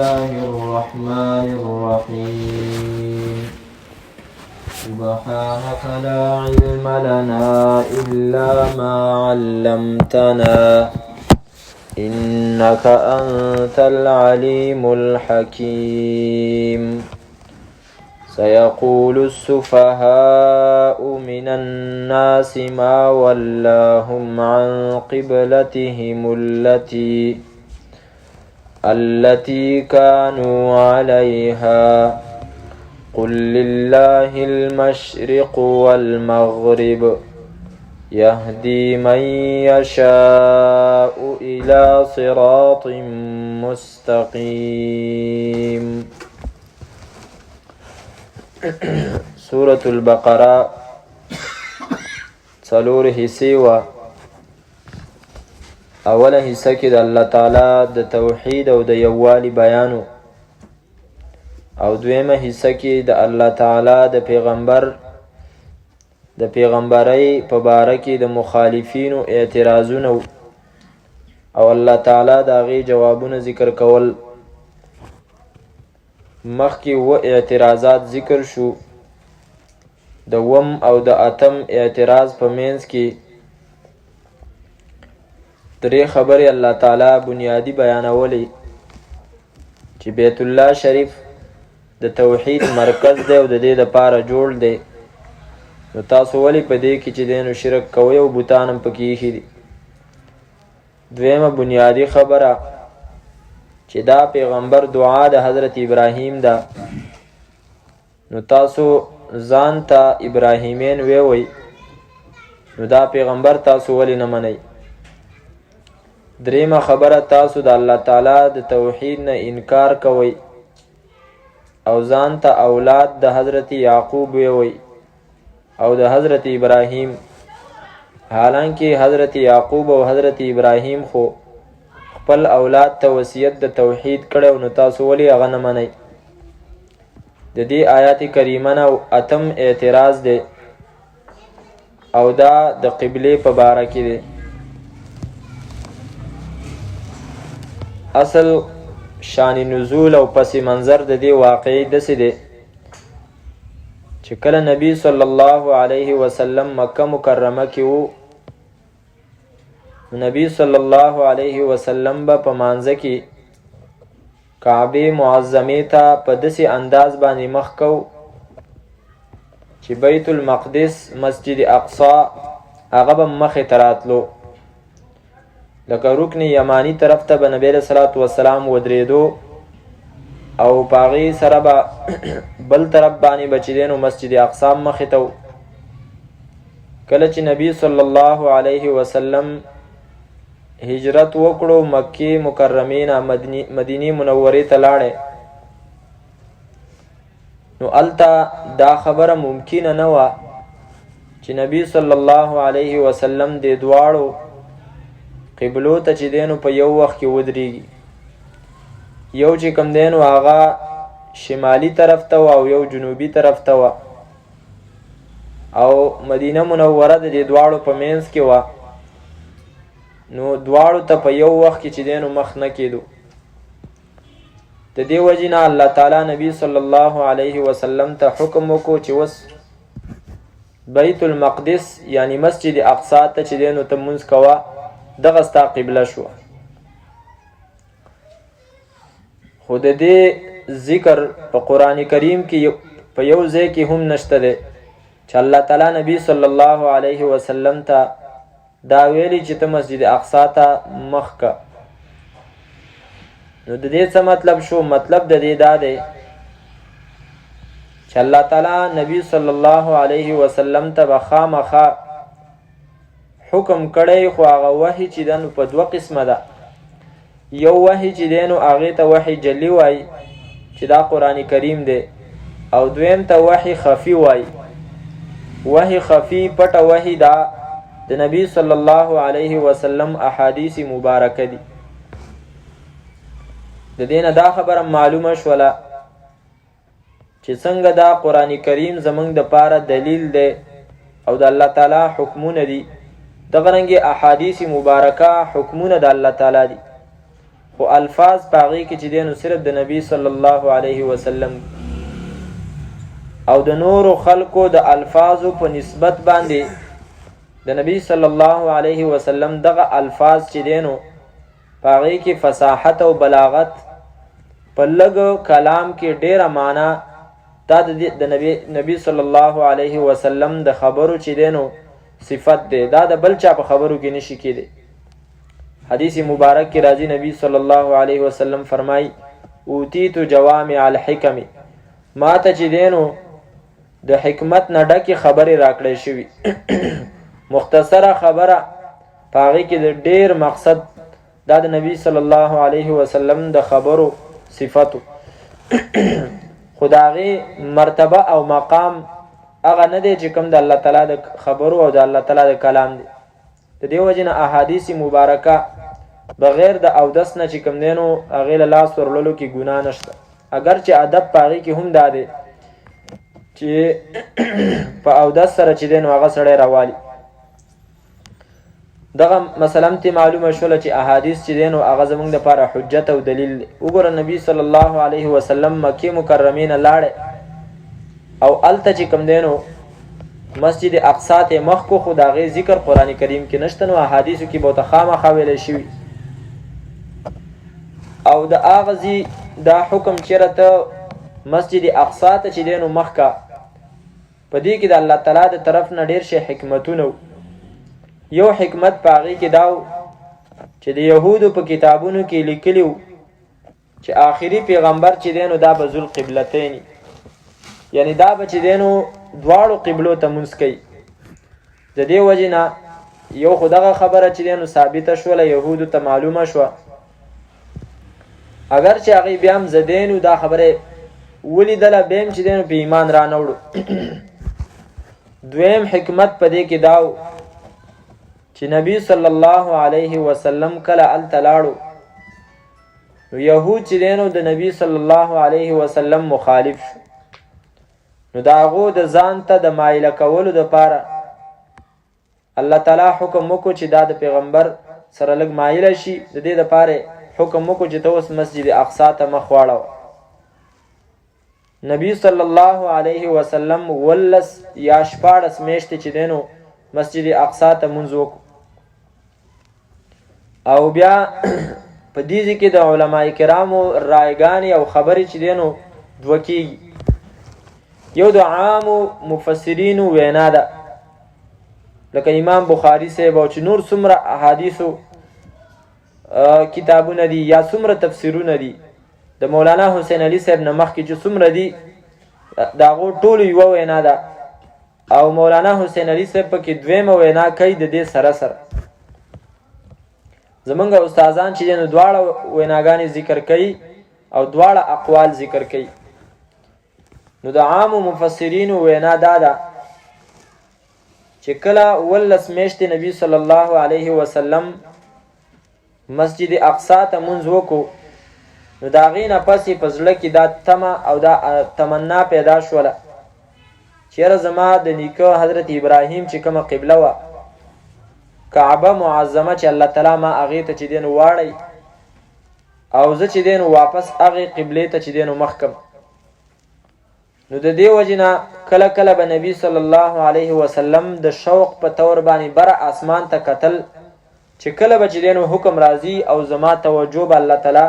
الله الرحمن الرحيم سبحانك لا علم لنا إلا ما علمتنا إنك أنت العليم الحكيم سيقول السفهاء من الناس ما ولاهم عن قبلتهم التي كانوا عليها قل لله المشرق والمغرب يهدي من يشاء إلى صراط مستقيم. سورة البقرة څلور حصې وه. اوله حصه کې د الله تعالی د توحید او د یووالي بیانو، او دویمه حصه کې د الله تعالی د پیغمبرۍ په باره کې د مخالفینو اعتراضونه او الله تعالی د هغې جوابونه ذکر کول. مخکې اعتراضات ذکر شو، د وم او د اتم اعتراض په منځ کې درې خبرې الله تعالی بنیادی بیانولې چې بیت الله شریف د توحید مرکز دی او د دې دپاره جوړ دی. نو تاسو ولې په دې کې چې دی نو شرک کوئ او بوتان هم پکې ایښي دي. دویمه بنیادی خبره چې دا پیغمبر دعا د حضرت ابراهیم ده، نو تاسو ځان ته ابراهیمین ویوئ، نو دا پیغمبر تاسو ولې نه منئ. دریمه خبره تاسو د الله تعالی د توحید نه انکار کوئ او ځان ته اولاد د حضرت یعقوب ویوئ او د حضرت ابراهیم، حالانکه حضرت یعقوب او حضرت ابراهیم خو خپل اولاد ته وصیت د توحید کړی، نو تاسو ولې هغه نه منئ. د دې آیات کریمه نه اتم اعتراض دی او دا د قبلې په باره کې دی. اصل شان نزول او پس منظر د دې واقعي داسې دی چې کله نبی صلی الله علیه وسلم مکه مکرمه کې و، نبی صلی الله علیه وسلم به په مانځه کې کعبه معظمې ته په داسې انداز باندې مخ کو چې بیت المقدس مسجد اقصی هغه به مخې ته راتلو، لکه رکن یمانی طرف ته به نبی علیه صلات وسلام ودرېدو او په هغې سره به بل طرف باندې به چې دی نو مسجد اقصی مخې ته و. کله چې نبی صلی الله علیه وسلم هجرت وکړو، مکې مکرمې نه مدینې منورې ته لاړی، نو هلته دا خبره ممکنه نه وه چې نبی صلی الله علیه وسلم د دواړو قبلو ته چې دی نو په یو وخت کې ودرېږي. یو چې کوم دی نو هغه شمالي طرف ته و او یو جنوبي طرف ته و، او مدینه منوره د دې دواړو په منځ کې وه، نو دواړو ته په یو وخت کې چې دی نو مخ نه کېدو. د دې وجې نه الله تعالی نبی صلی الله علیه وسلم ته حکم وکړو چې اوس بیت المقدس یعنی مسجد اقصی ته چې دی نو ته لمونځ کوه، دغه ستا قبله شوه. خو د دې ذکر په قرآن کریم کې په یو ځای کې هم نشته دی چې الله تعالی نبی صلی الله علیه وسلم ته دا ویلی چې ته مسجد اقصی ته مخ که. نو د دې څه مطلب شو؟ مطلب د دې دا دی چې الله تعالی نبی صلی الله علیه وسلم ته به خامخا حکم کړی، خو هغه وحی چې ده نو په دوه قسمه ده. یو وحی چې دی نو هغې ته وحی جلی وایي چې دا قرآن کریم دی، او دویم ته وحی خفی وایي. وحی خفی پټه وحی دا د نبی صلی الله علیه وسلم احادیث مبارکه دي. د دې نه دا خبره معلومه شوله چې څنګه دا قرآن کریم زمونږ دپاره دلیل دی او د الله تعالی حکمونه دي، دغه رنګې احادیث مبارکه حکمونه د الله تعالی دي. خو الفاظ په هغې کې چې دی نو صرف د نبي صلی الله علیه وسلم او د نورو خلکو د الفاظو په نسبت باندې د نبی صلی الله علیه وسلم دغه الفاظ چې دی نو په هغې کې فصاحت او بلاغت په لږ کلام کې ډیره معنا دا د نبی صلی الله علیه وسلم د خبرو چې دی نو صفت دی دا د بل چا په خبرو کې نشي کېدی حدیث مبارک کې راځي نبی صلی الله علیه وسلم فرمای اوتیت جوامع الحکم ما ته چې دی نو د حکمت نه ډکې خبرې راکړې شوي مختصره خبره په هغې کې د ډیر مقصد دا د نبی صلی الله علیه وسلم د خبرو صفتو خو د هغې مرتبه او مقام هغه نه دی چې کوم د الله تعالی د خبرو او د الله تعالی د کلام دی د دې وجې نه احادیث مبارکه بغیر د اودس نه چې کوم دی نو هغې له لاس ورللو کې ګناه نشته اگر چې ادب په هغې کې هم دا دی چې په اودس سره چې دی نو هغه سړی راوالي دغه مثلا ته معلومه شوله چې احادیث چې دی نو هغه زموږ دپاره حجت او دلیل دی وګوره نبی صلی الله علیه وسلم مکې مکرمې نه لاړی او هلته چې کوم دی نو مسجد اقصی ته مخ کو خو د هغې ذکر قرآن کریم کې نشته نو احادیثو کې به ورته خامخا ویلی شوي او د هغه ځي دا حکم چېرې ته مسجد اقصی ته چې دی نو مخ کا په دې کې د الله تعالی د طرف نه ډېر شی حکمتونه یو حکمت په هغې کې دا چې د یهودو په کتابونو کې لیکلي وو چې آخري پیغمبر چې دی نو دا به ذوالقبلتین یعنی دا به چې دی نو دواړو قبلو ته مونځ کوي د دې وجې نه یو خو دغه خبره چې دی نو ثابته شوله یهودو ته معلومه شوه اگر چې هغې بیا هم زدی نو دا خبره ولیدله بیا هم چې دی نو په ایمان را نه وړو دویم حکمت په دې کې دا چې نبی صلی الله علیه وسلم کله هلته لاړو نو یهود چې دی نو د نبی صلی الله علیه وسلم مخالف شو نو د هغو د ځان ته د مایله کولو دپاره الله تعالی حکم وکړو چې دا د پیغمبر سره لږ مایله شي د دې دپاره حکم وکړو چې ته اوس مسجد اقصی ته مخ واړوه نبی صلی الله علیه وسلم 18 یا 14 میاشتې چې دی نو مسجد اقصی ته مونځ وکړو او بیا په دې ځای کې د علماء کرامو رایګانې او خبرې چې دی نو دوه کېږي یو د عامو مفسرینو وینا ده لکه امام بخاري صاحب او چې نور څومره احادیثو کتابونه دي یا څومره تفسیرونه دي د مولانا حسین علي صاحب نه مخکې چې څومره دي د هغو ټولو یوه وینا ده او مولانا حسین علي صاحب پکې دویمه وینا کوي د دې سره سره زمونږ استادان چې دی نو دواړه ویناګانې ذکر کوي او دواړه اقوال ذکر کوي نو د عامو مفسرینو وینا دا ده چې کله 18 میاشتې نبی صلی الله علیه وسلم مسجد اقصی ته مونځ وکړو نو د هغې نه پسې په زړه کې دا تمه او دا تمنا پیدا شوله چې یاره زما د نیکه حضرت ابراهیم چې کومه قبله وه کعبه معظمه چې الله تعالی ما هغې ته چې دی نو واړی او زه چې دی نو واپس هغې قبلې ته چې دی نو مخ کم نو د دې وجې نه کله کله به نبی صلی الله علیه وسلم د شوق په طور باندې بره آسمان ته کتل چې کله به چې دی نو حکم راځي او زما توجه به الله تعالی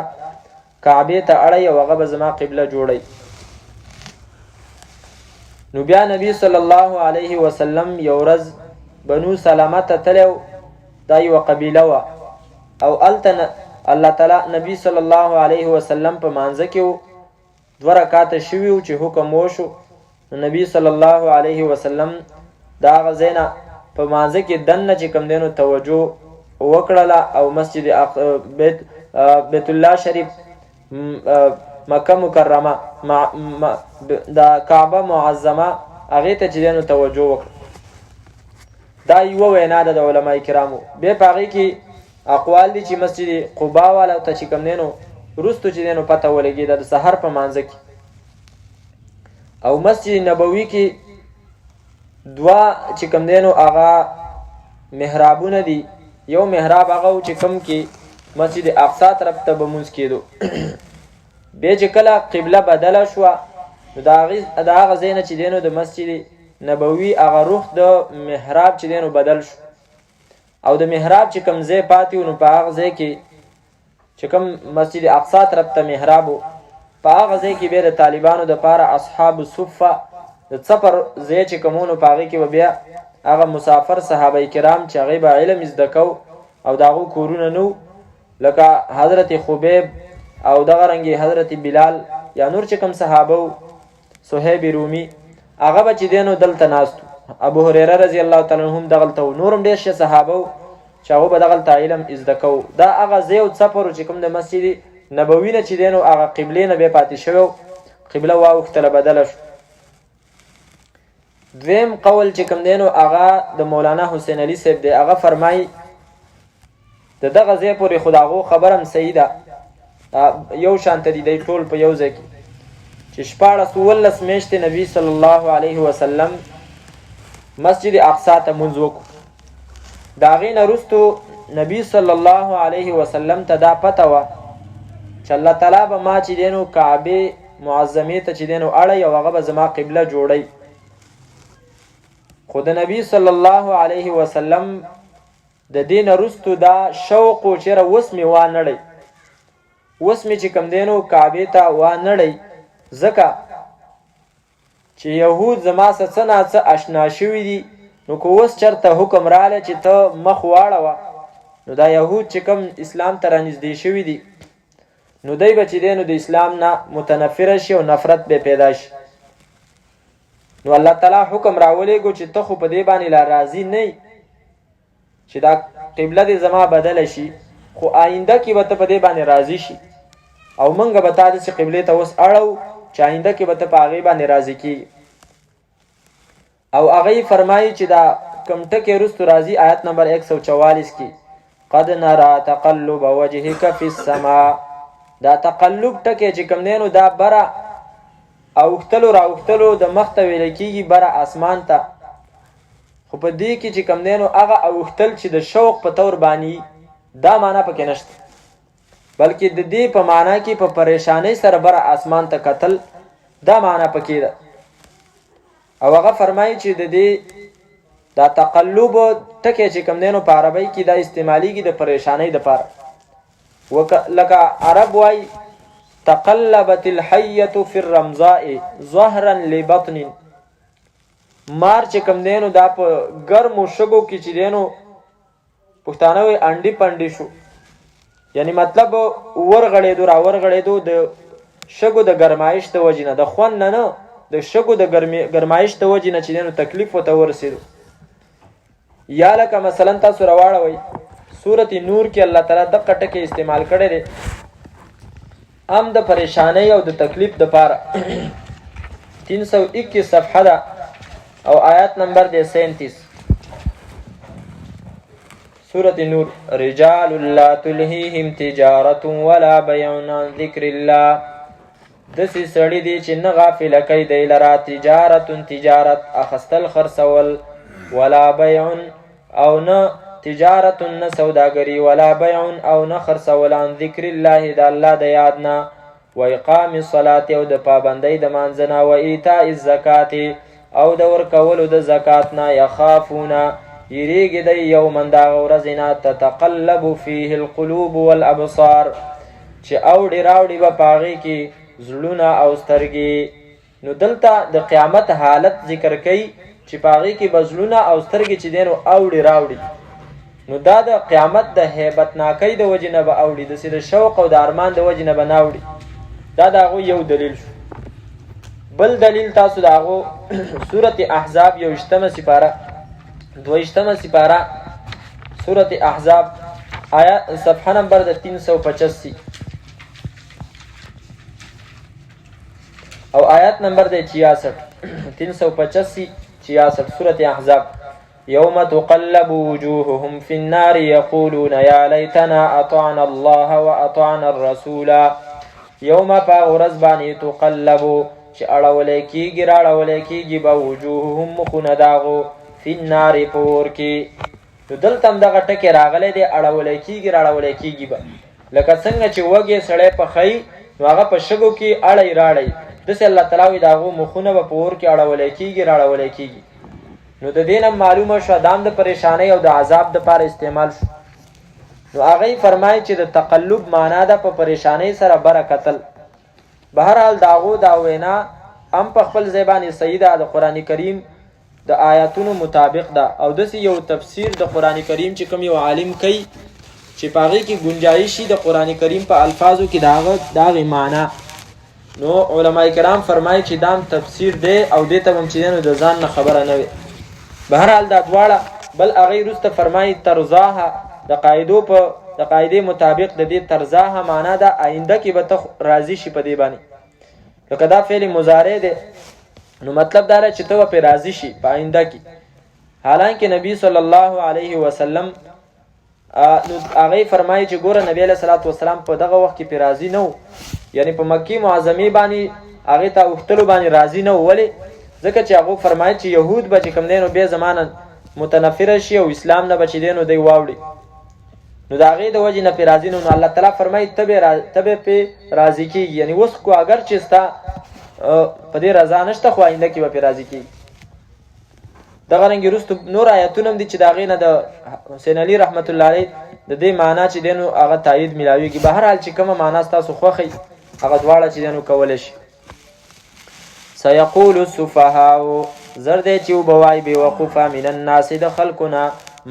کعبې ته اړی او هغه به زما قبله جوړی نو بیا نبی صلی الله علیه وسلم یو ورځ بنو سلمه ته تللی دا یوه قبیله وه او هلته الله تعالی نبی صلی الله علیه وسلم په مانځه کې و 2 رکعاته شوي و چې حکم وشو نو نبی صلی الله علیه وسلم د هغه ځای نه په مانځه کې دننه چې کوم دی نو توجه وکړله او مسجد بیت الله شریف مکه مکرمه د کعبه معظمه هغې ته چې دی نو توجه وکړه دا یوه وینا ده د علماء کرامو بیا په هغې کې اقوال دي چې مسجد قبا والا ته چې کوم دی نو وروستو چې دی نو پته ولګېده د سحر په مانځه کې او مسجد نبوي کې 2 چې کوم دی نو هغه محرابونه دي یو محراب هغه چې کوم کې مسجد اقصا طرف ته به مونځ کېدو. بیا چې کله قبله بدله شوه نو د هغه ځای نه چې دی نو د مسجد نبوي هغه روح د محراب چې دی نو بدل شو، او د محراب چې کوم ځای پاتې و نو په هغه ځای کې چې کوم مسجد اقصا طرف ته محراب و، په هغه ځای کې بیا د طالبانو دپاره اصحاب صفه د څپر ځای چې کوم و نو په هغې کې به بیا هغه مسافر صحابه کرام چې هغوی به علم زده کو او د هغو کورونه نه لکه حضرت خبیب او دغه رنګې حضرت بلال یا نور چې کوم صحابه و، صهیب رومي، هغه به چې دی نو دلته ناست و. ابو هریره رضی الله تعالی عنه هم دغلته و، نور هم ډېر ښه صحابه و چې هغو به دغلته علم زده کو. دا هغه ځای او څپر و چې کوم د مسجد نبوي نه چې دی نو هغه قبلې نه بیا پاتې شوی و، قبله واوښتله بدله شو. دویم قول چې کوم دی نو هغه د مولانا حسین علي صاحب دی، هغه فرمایي د دغه ځای پورې خو د هغو خبره هم صحیح ده، یو شانته دي دی ټول په یو ځای کې چې 14 میاشتې نبي صلی الله علیه وسلم مسجد اقصا ته مونځ وکړو. د هغې نه وروستو نبي صلی الله علیه وسلم ته دا پته وه چې الله تعالی به ما چې دی نو کعبې معظمې ته چې دی نو اړی او هغه به زما قبله جوړی. خو د نبي صلی الله علیه وسلم د دې نه وروستو دا شوق و چېرې اوس مې وانړی، اوس مې چې کوم دی نو کعبې ته وانړی، ځکه چې یهود زما سره څه ناڅه اشنا شوي دي، نو که اوس چېرته حکم رالی چې ته مخ واړوه نو دا یهود چې کوم اسلام ته رانږدې شوي دي نو دی به چې دی نو د اسلام نه متنفره شي او نفرت به پیدا شي. نو الله تعالی حکم راولېږو چې ته خو په دې باندې لا راضي نه چې دا قبله دې زما بدله شي، خو آینده کې به ته په دې باندې راضي شي او موږ به تا داسې قبلې ته اوس اړو چې آینده کې به ته په هغې باندې راضي کېږي. او هغې فرمایي چې دا کوم ټکې وروستو راځي آیت نمبر 144 کې قد نرى تقلب وجهك في السماء، دا تقلب ټکی چې کوم دی نو دا بره اوښتلو راوښتلو د مخ ته ویلی کېږي بره اسمان ته، خو په دې کې چې کوم دی نو هغه اوښتل چې د شوق په طور باندې دا معنا پکې نشته، بلکې د دې په معنا کې په پریشانۍ سره بره اسمان ته کتل دا معنا پکې ده. او هغه فرمایي چې د دې دا تقلب ټکی چې کوم دی نو په عربۍ کې دا استعمالیږي د پریشانۍ دپاره، لکه عرب وایي تقلبت الحیة فی الرمضاء ظهرا لبطن، مار چې کوم دی نو دا په ګرمو شګو کې چې دی نو پښتانه وایي انډي پنډي شو، یعنی مطلب ورغړېدو را ورغړېدو د شګو د ګرمایش د وجې نه، د خوند نه د شګو د ګرمایش د وجې نه چې دی نو تکلیف ورته ورسېدو. یا لکه مثلا تاسو راواړوئ سورت نور کې الله تعالی دغه ټکی استعمال کړی دی هم د پریشانۍ او د تکلیف دپاره. 321 صفحه ده او آیات نمبر دی 37 سورت نور. رجال لا تلهیهم تجارت ولا بیع عن ذکر الله، داسې سړي دي چې نه غافله کوي دی لره تجارت اخستل خرڅول، ولا بیع او نه تجارت نه سوداګري، ولا بیع او نه خرڅول عن ذکر الله د الله د یاد نه، و اقام الصلاة او د پابندۍ د مانځه نه، و ایتاء الزکات او د ورکولو د زکات نه، یخافونه یریږي دی یوما د هغه ورځې نه تتقلب فیه القلوب والابصار چې اوړي راوړي به په هغې کې زړونه او سترګې. نو دلته د قیامت حالت ذکر کوي چې په هغې کې به زړونه او سترګې چې دی نو اوړي راوړي، نو دا د قیامت د هیبتناکۍ د وجې نه به اوړي، داسې د شوق او د ارمان د وجې نه به نه اوړي. دا د هغو یو دلیل شو. بل دلیل تاسو د هغو سورت احزاب 21 سپاره 22 سپاره سورت احزاب آیات صفحه نمبر د 385 او آیات نمبر د 66 385 66 سورت احزاب. یوم تقلب وجوههم فی النار یقولون یا لیتنا اطعنا الله و اطعنا الرسول. یوم په ورځ باندې تقلبو چې اړولی کېږي راړولی کېږي به وجوههم مخونه د هغو فی النار په اور کې. نو دلته هم دغه ټکی راغلی دی اړولی کېږي راړولی کېږي به، لکه څنګه چې وږی سړی پخی نو هغه په شګو کې اړی راړی، داسې الله تعالی وایي د هغو مخونه به په اور کې اړولی کېږي راړولی کېږي. نو د دې نه معلومه شوه دا هم د پریشانۍ او د عذاب دپاره استعمال شو. نو هغوی فرمایي چې د تقلب معنا ده په پریشانۍ سره بره کتل. بهرحال د هغو دا وینا هم په خپل ځای باندې صحیح ده، د قرآن کریم د آیاتونو مطابق ده، او داسې یو تفسیر د قرآن کریم چې کوم یو عالم کوي چې په هغې کې ګنجایش شي د قرآن کریم په الفاظو کې د هغې معنا. نو علما کرام فرمایي چې دا تفسیر دی او دې ته هم چې دی نو د ځان نه خبره نه وي. بهرحال دا دواړه بل هغې وروسته فرمایي ترزاها د قاعدې مطابق د دې ترزاها معنا ده آینده کې به ته راضي شي په دې باندې. لکه دا فعل مضارع دی نو مطلب دا چې ته به پرې راضي شي په آینده کې. حالانکه نبی صلی الله علیه وسلم نو هغې فرمایي چې ګوره نبی علیه صلات وسلام په دغه وخت کې پرې راضي نه و، یعنی په مکې معظمې باندې هغې ته اوښتلو باندې راضي نه و. ولې؟ ځکه چې هغو فرمایي چې یهود به چې کوم دی نو بیا زمانه متنفره شي او اسلام نه به چې دی نو دی واوړي، نو د هغې د وجې نه پرې راضي نه. نو الله تعالی فرمایي ته به پرې راضي کېږي، یعنی اوس خو اگر چې ستا په دې رضا نشته خو آینده کې به پرې راضي کېږي. دغه رنګې وروستو نور آیتونه هم دي چې د هغې نه د حسین علي رحمت الله علیه د دې معنا چې دی نو هغه تایید میلاویږي. بهرحال چې کومه معنا ستاسو خوښئ هغه دواړه چې دی نو کولی شي. سیقول السفهاء زر دی چې وبوایي بېوقوفه من الناس د خلکونه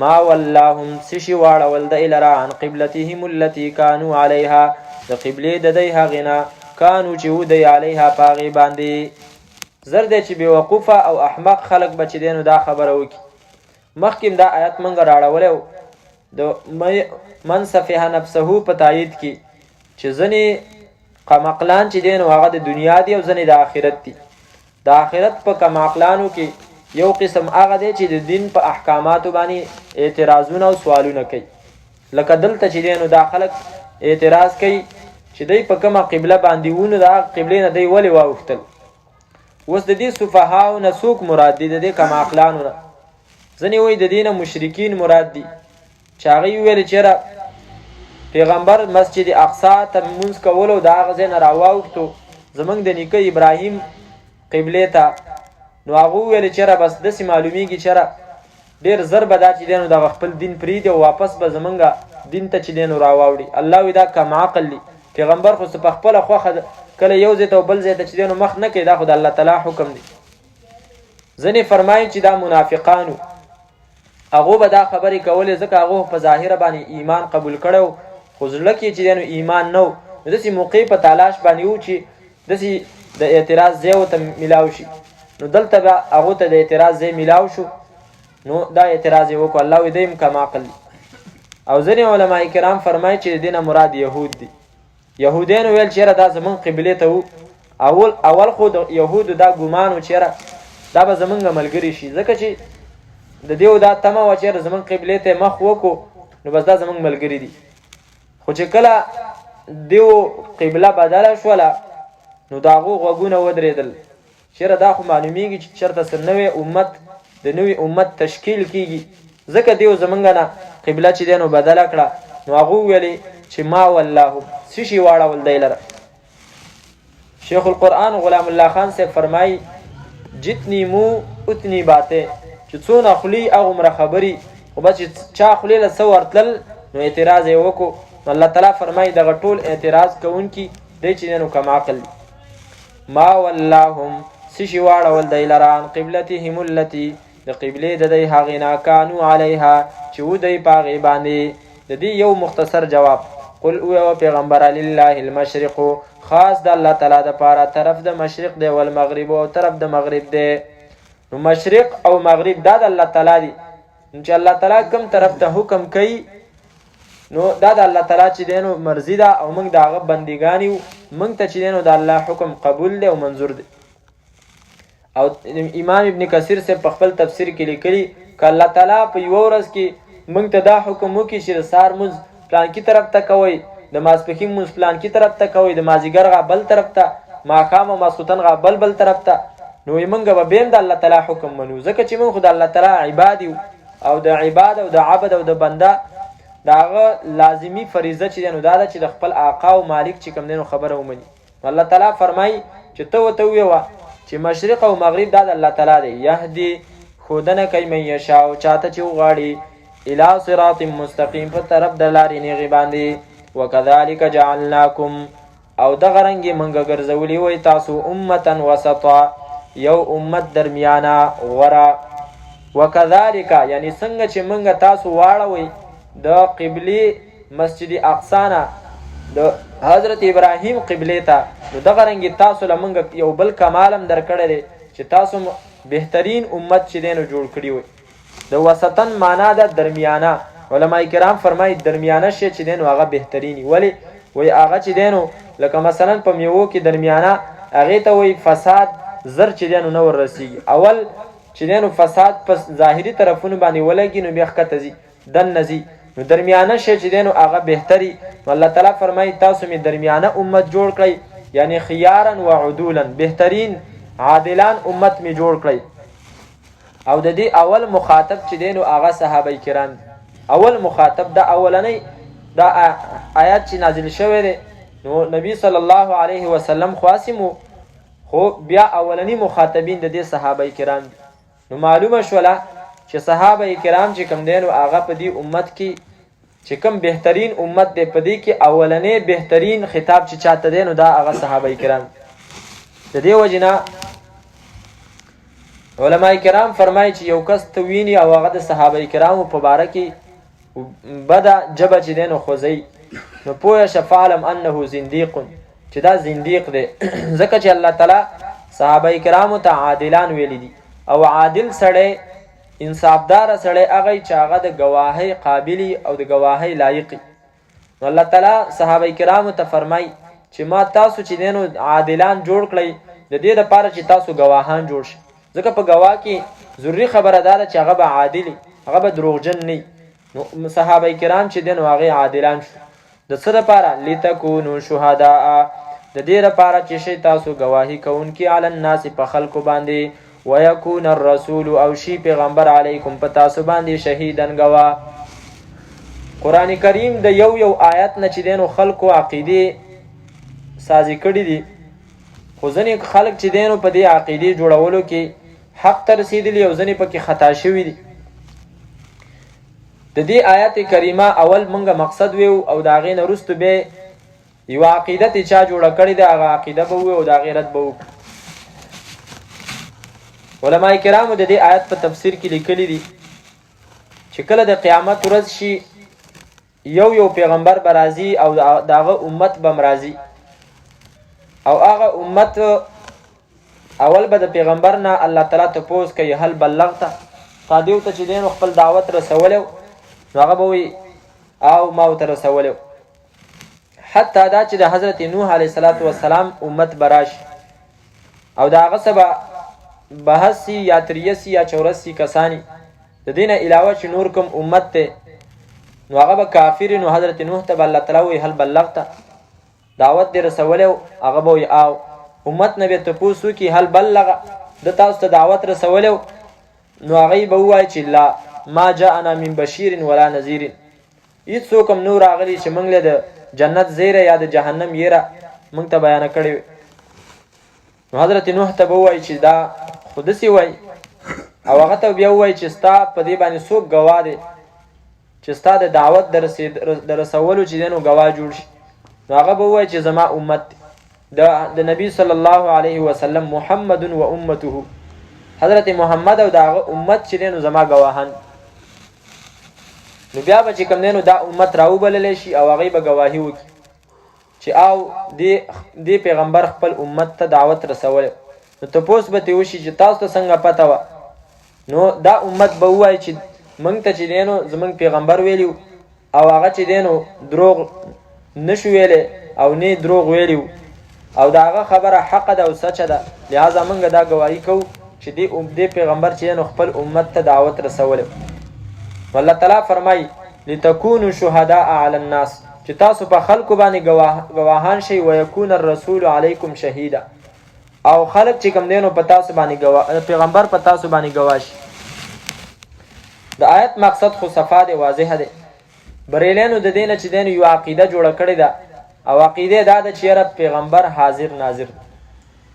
ما واللهم سشي واړول دی لره عن قبلتهم التي كانوا عليها د قبلې د دی هغې نه کانو چې و دی علیها په هغې باندې. زر دی چې بېوقوفه او احمق خلک به چې دی نو دا خبره وکړي. مخکې دا آیت موږ راړولی و د من صفحه نفسه په تایید کې چې ځینې قمعقلان چې دی نو هغه د دنیا دی او ځینې د آخرت دي. د آخرت په قمعقلانو کې یو قسم هغه دی چې د دین په احکاماتو باندې اعتراضونه او سوالونه کوي. لکه دلته چې دی نو دا خلک اعتراض کوي چې دی په کومه قبله باندې و نو د هغه قبلې نه دی ولې واوښتل. اوس د دې صفهاو نه څوک مراد دي؟ د دې کمعقلانو نه. ځینې وایي د دې نه مشرکین مراد دي چې هغوی وویل چېرې پیغمبر مسجد اقصی ته لمونځ کولو د هغه ځای نه راواوښتو زموږ د نیکه ابراهیم قبلې ته، نو هغه وویل چېرې بس داسې معلومیږي چېرې ډېر زر به دا چې دی نو دغه خپل دین پرېږدي او واپس به زمونږ دین ته چې دی نو راواوړي. الله وایي دا کمعقل دي. پیغمبر خو په خپله خوښه کله یو ځای ته او بل ځای ته چې دی نو مخ نه کوي، دا خو د الله تعالی حکم دی. ځینې فرمایي چې دا منافقانو هغو به دا خبرې کولې ځکه هغو په ظاهره باندې ایمان قبول کړی خو زړه کې چې دی نو ایمان نه و. نو داسې موقع په تلاش باندې و چې داسې د اعتراض ځای ورته میلاو شي. نو دلته به هغو ته د اعتراض ځای میلاو شو، نو دا اعتراض یې وکړو. الله وایي دی هم کمعقل دي. او ځینې علما کرام فرمایي چې د دې نه مراد یهود دي. یهودیانو ویل چېرې دا زمونږ قبلې ته و. اول خو د یهودو دا ګمان و چېرې دا به زمونږ ملګري شي، ځکه چې د دې دا تمه وه چېرې زمونږ قبلې ته مخ وکړو نو بس دا زمونږ ملګري دي. خو چې کله دیو قبله بدله شوله نو د هغو غوږونه ودرېدل چېرې دا خو معلومیږي چې چېرته څه نوی امت د نوي امت تشکیل کیږي، ځکه دیو زمونږ نه قبله چې دی نو بدله کړه. نو هغو ویلې چې ما والله څه شي واړول دی لره. شیخ القرآن غلام الله خان صاحب فرمایي جتنی مو اتنی باته، چې څونه خولي هغومره خبرې، خو بس چې چا خولې له څه ورتلل نو اعتراض یې وکړو. نو الله تعالی فرمایي دغه ټول اعتراض کوونکي دی چې دی نو کمعقل دي. ما واللهم څه شي واړول دی لره عن قبلتهم التي د قبلې د دی هغې نه کانو علیها چې و دی په هغې باندې. د دې یو مختصر جواب قل اوه پیغمبره لله المشرق، خاص د الله تعالی دپاره طرف د مشرق دی والمغرب او طرف د مغرب دی. نو مشرق او مغرب دا د الله تعالی دی. نو چې الله تعالی کوم طرف ته حکم کوي نو دا د الله تعالی چې دی نو مرضي ده او موږ د هغه بندګان یو. موږ ته چې دی نو د الله حکم قبول دی او منظور دی. او امام ابن کثیر صاحب په خپل تفسیر کې لیکلي که الله تعالی په یوه ورځ کې موږ ته دا حکم وکړي چې د سهار مونځ پلانکي طرف ته کوئ، د ماسپښین مونځ پلانکي طرف ته کوئ، د مازدیګر غا بل طرف ته، ماښام او ماسخوتن غا بل طرف ته، نو موږ به بیا هم د الله تعالی حکم منو، ځکه چې موږ خو د الله تعالی عباد یو او د عباد او د عبد او د بنده د هغه لازمي فریضه چې دی نو دا ده چې د خپل آقا او مالک چې کوم دی نو خبره ومني. الله تعالی فرمایي چې ته ورته ووایه چې مشرق او مغرب دا د الله تعالی دی. یهدي ښودنه کوي من یشاء چاته چې وغواړي الی صراط مستقیم په طرف د لارې نیغې باندې. وکذلک جعلناکم او دغه رنګې موږ ګرځولي وی تاسو امتا وسطا یو امت درمیانه غوره. وکذلک یعنی څنګه چې موږ تاسو واړوئ د قبلې مسجد اقصا نه د حضرت ابراهیم قبلې ته، نو دغه رنګې تاسو له موږ یو بل کمال هم درکړی دی چې تاسو بهترین امت چې دی نو جوړ کړي وي. د وسطن معنا ده درمیانه. علما کرام فرمایي درمیانه شی چې دی نو هغه بهترینی. ولې وایي هغه چې دی نو لکه مثلا په میوو کې درمیانه هغې ته وایي فساد زر چې دی نو نه وررسېږي. اول چې دی نو فساد په ظاهري طرفونو باندې ولګي نو بیا ښکته ځي دننه ځي، نو درمیانه شی چې دی نو هغه بهتري. الله تعالی فرمایي تاسو مې درمیانه امت جوړ کړئ، یعنی خیارا و عدولا، بهترین عادلان امت مې جوړ کړئ. او د دې اول مخاطب چې دی نو هغه صحابه کرام. اول مخاطب دا اولنی دا آیات چې نازل شوی دی نو نبی صلی الله علیه وسلم خواسمو، خو بیا اولنی مخاطبین د دې صحابه کرام دي. نو معلومه شوله چې صحابه کرام چې کوم دی نو هغه په دې امت کې چې کوم بهترین امت دی په دې کې اولنی بهترین خطاب چې چاته دی نو دا هغه صحابه کرام. د دې وجې نه علما کرام فرمایي چې یو کس ته ویني او هغه د صحابه کرامو په باره کې بده جبه چې دی نو خوځوي نو پوه شه فعلم انه زندیق، چې دا زندیق دی. ځکه چې الله تعالی صحابه کرامو ته عادلان ویلی دي، او عادل سړی انصافدار سړی هغه چې هغه د ګواهۍ قابلی او د ګواهۍ لایقي. نو الله تعالی صحابه کرامو ته فرمایي چې ما تاسو چې دی نو عادلان جوړ کړئ د دې دپاره چې تاسو ګواهان جوړ شي. ځکه په ګواه کې ضروري خبره داره چې هغه به عادل هغه به دروغجن نه. نو صحابه کرام چې دی نو هغې عادلان شو. د څه دپاره؟ لتکونو شهداء، د دې دپاره چې شئ تاسو ګواهي کوونکي علی الناس په خلکو باندې، ویکون الرسول او شي پیغمبر علیکم په تاسو باندې شهیدن ګواه. قرآن کریم د یو آیت نه چې دی نو خلکو عقیدې سازي کړي دي، خو ځینې خلک چې دی نو په دې عقیدې جوړولو کې حق ته رسېدلي او ځینې پکې خطا شوي دي. د دې آیت کریمه اول مونږ مقصد ویو او د هغې نه وروستو بیا یوه عقیده چې چا جوړه کړې ده هغه عقیده به وویو او د هغې رد به وکړو. علما کرامو د دې آیت په تفسیر کې لیکلي دي چې کله د قیامت ورځ شي یو پیغمبر به راځي او د هغه امت به م راځي، او هغه امت اول به د پیغمبر نه الله تعالی تپوس کوي هل بلغته، تا دیو ته چې دی نو خپل دعوت رسولی نو هغه به وایي او ما ورته رسولی. حتی دا چې د حضرت نوح علیه السلام امت به راشي او د هغه څه به بحث سي یا تریه سي یا چورس سي کسانی، د دې نه علاوه چې نور کوم امت دی نو هغه به کافر. نو حضرت نوح ته به الله تعالی وایي هل بلغته، دعوت دې رسولی هغه به وایي او. امت نه بیا تپوس وکړي هل بلغه، د تاسو ته دعوت رسولی نو هغوی به ووایي چې لا ما جاءنا من بشیر ولا نذیر، هېڅوک هم نو راغلی چې موږ له د جنت زیره یا د جهنم یېره موږ ته بیانه کړې وي. نو حضرت نوح ته به ووایي چې دا خو داسې وایي، او هغه ته بیا ووایي چې ستا په دې باندې څوک ګواه دی چې ستا د دعوت د رسولو چې دی نو ګواه جوړ شي. نو هغه به ووایي چې زما امت د نبی صلی الله علیه وسلم محمد و امته، حضرت محمد او د هغه امت چې دی نو زما ګواهان. نو بیا به چې کوم دی نو دا امت راوبللی شي او هغوی به ګواهي وکړي چې او دې پیغمبر خپل امت ته دعوت رسولی. نو تپوس به ترې وشي چې تاسو ته څنګه پته وه؟ نو دا امت به ووایي چې موږ ته چې دی نو زموږ پیغمبر ویلي او هغه چې دی نو دروغ نشو ویلی او نه دروغ ویلي او د هغه خبره حقه ده او سچه ده، لهذا موږ دا ګواهي کوو چې دې پیغمبر چې دی نو خپل امت ته دعوت رسولی. والله تعالی فرمایي لتکونو شهداء علی الناس، چې تاسو په خلکو باندې ګواهان شئ، ویکون الرسول علیکم شهیدا، او خلک چې کوم دی نو په تاسو باندې پیغمبر په تاسو باندې ګواه شي. د آیت مقصد خو صفا دی، واضحه دی بریلیانو د دې نه چې دی نو یو عقیده جوړه کړې ده او عقیده دا ده چې یاره پیغمبر حاضر ناظر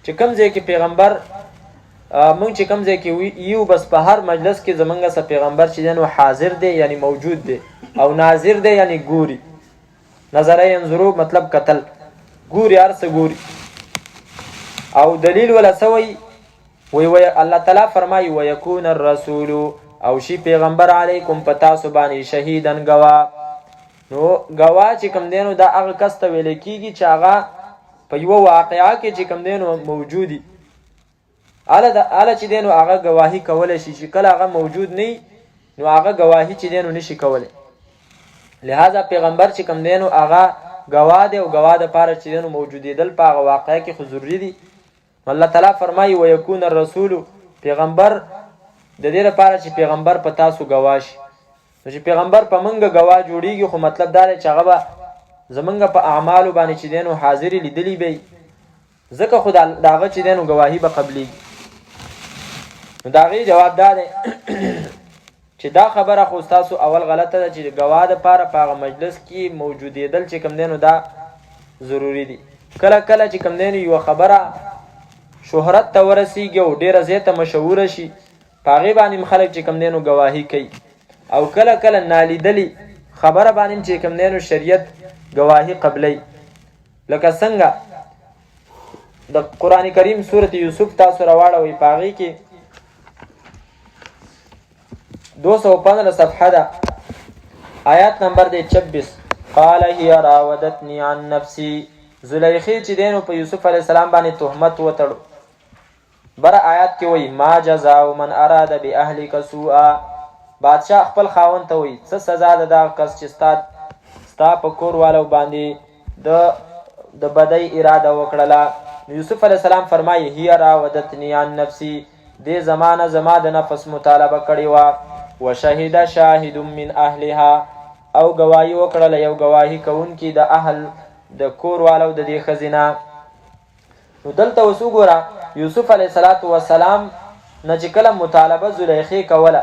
چې کوم ځای کې پیغمبر مونږ چې کوم ځای کې یو بس په هر مجلس کې زمونږ سره پیغمبر چې دی نو حاضر دی یعنی موجود دی او ناظر دی یعنی ګوري نظر ینظرو مطلب قتل ګوري هر څه ګوري او دلیل ولا سوی وی الله تعالی فرمایي ويكون الرسول او شي پیغمبر علیکم پتا سبحانه شهیدن گوا نو گوا چې کوم دینو دا هغه کس ته ویل کیږي چې هغه په یو واقعا کې چې کوم دینو موجودي اله چې دینو هغه گواهی کولای شي چې کله هغه موجود نه نو هغه گواهی چې دینو نشي کولای لہذا پیغمبر چې کوم دینو هغه گواه دی او گواه د پاره چې دینو موجودیدل په هغه واقعا کې خو ضروری دي الله تعالی فرمایي ويكون الرسول پیغمبر د دې لپاره چې پیغمبر په تاسو گواه شي نو چې پیغمبر په منګه گواه جوړیږي خو مطلب دا دی چې هغه به زمونږ په اعمالو باندې چې دینو حاضری لیدلی به ځکه خو داغه چې دینو گواهی به قبلیږي نو دا غي جواب دا دی چې دا خبره خو تاسو اول غلطه ده چې گواه د پاره په هغه مجلس کې موجودیدل چې کوم دینو دا ضروری دي کله کله چې کوم دینو یو خبره شهرت ته ورسیږي او ډیره زیاته مشهور شي پاغي باندې خلک چې کوم دینو گواهی کوي او کله کله نالیدلی خبره باندې چې کوم دینو شریعت گواهی قبلی لکه څنګه د قران کریم سورته یوسف تاسو راوړوي پاغي کې 215 صفحه ده آیات نمبر 26 قال هي راودتني عن نفسي زلیخی چې دینو په یوسف علی السلام باندې تهمت وتړو بر آیات کې وای ما جزاء من اراد باهلک سوءا بادشاہ خپل خاوند ته وای څه سزا ده دا کس چې ستا په کور والو باندې د بدی اراده وکړه یوسف علی السلام فرمایي هي راودتني عن نفسي دې زمانه زما د نفس مطالبه کړې وا وشهد شاهد من اهلها او گواہی وکړه یو گواہی کوونکی د اهل د کور والو د دې خزینه نو دلته وسو ګوره یوسف علیه السلام نه چې کله مطالبه زلیخی کوله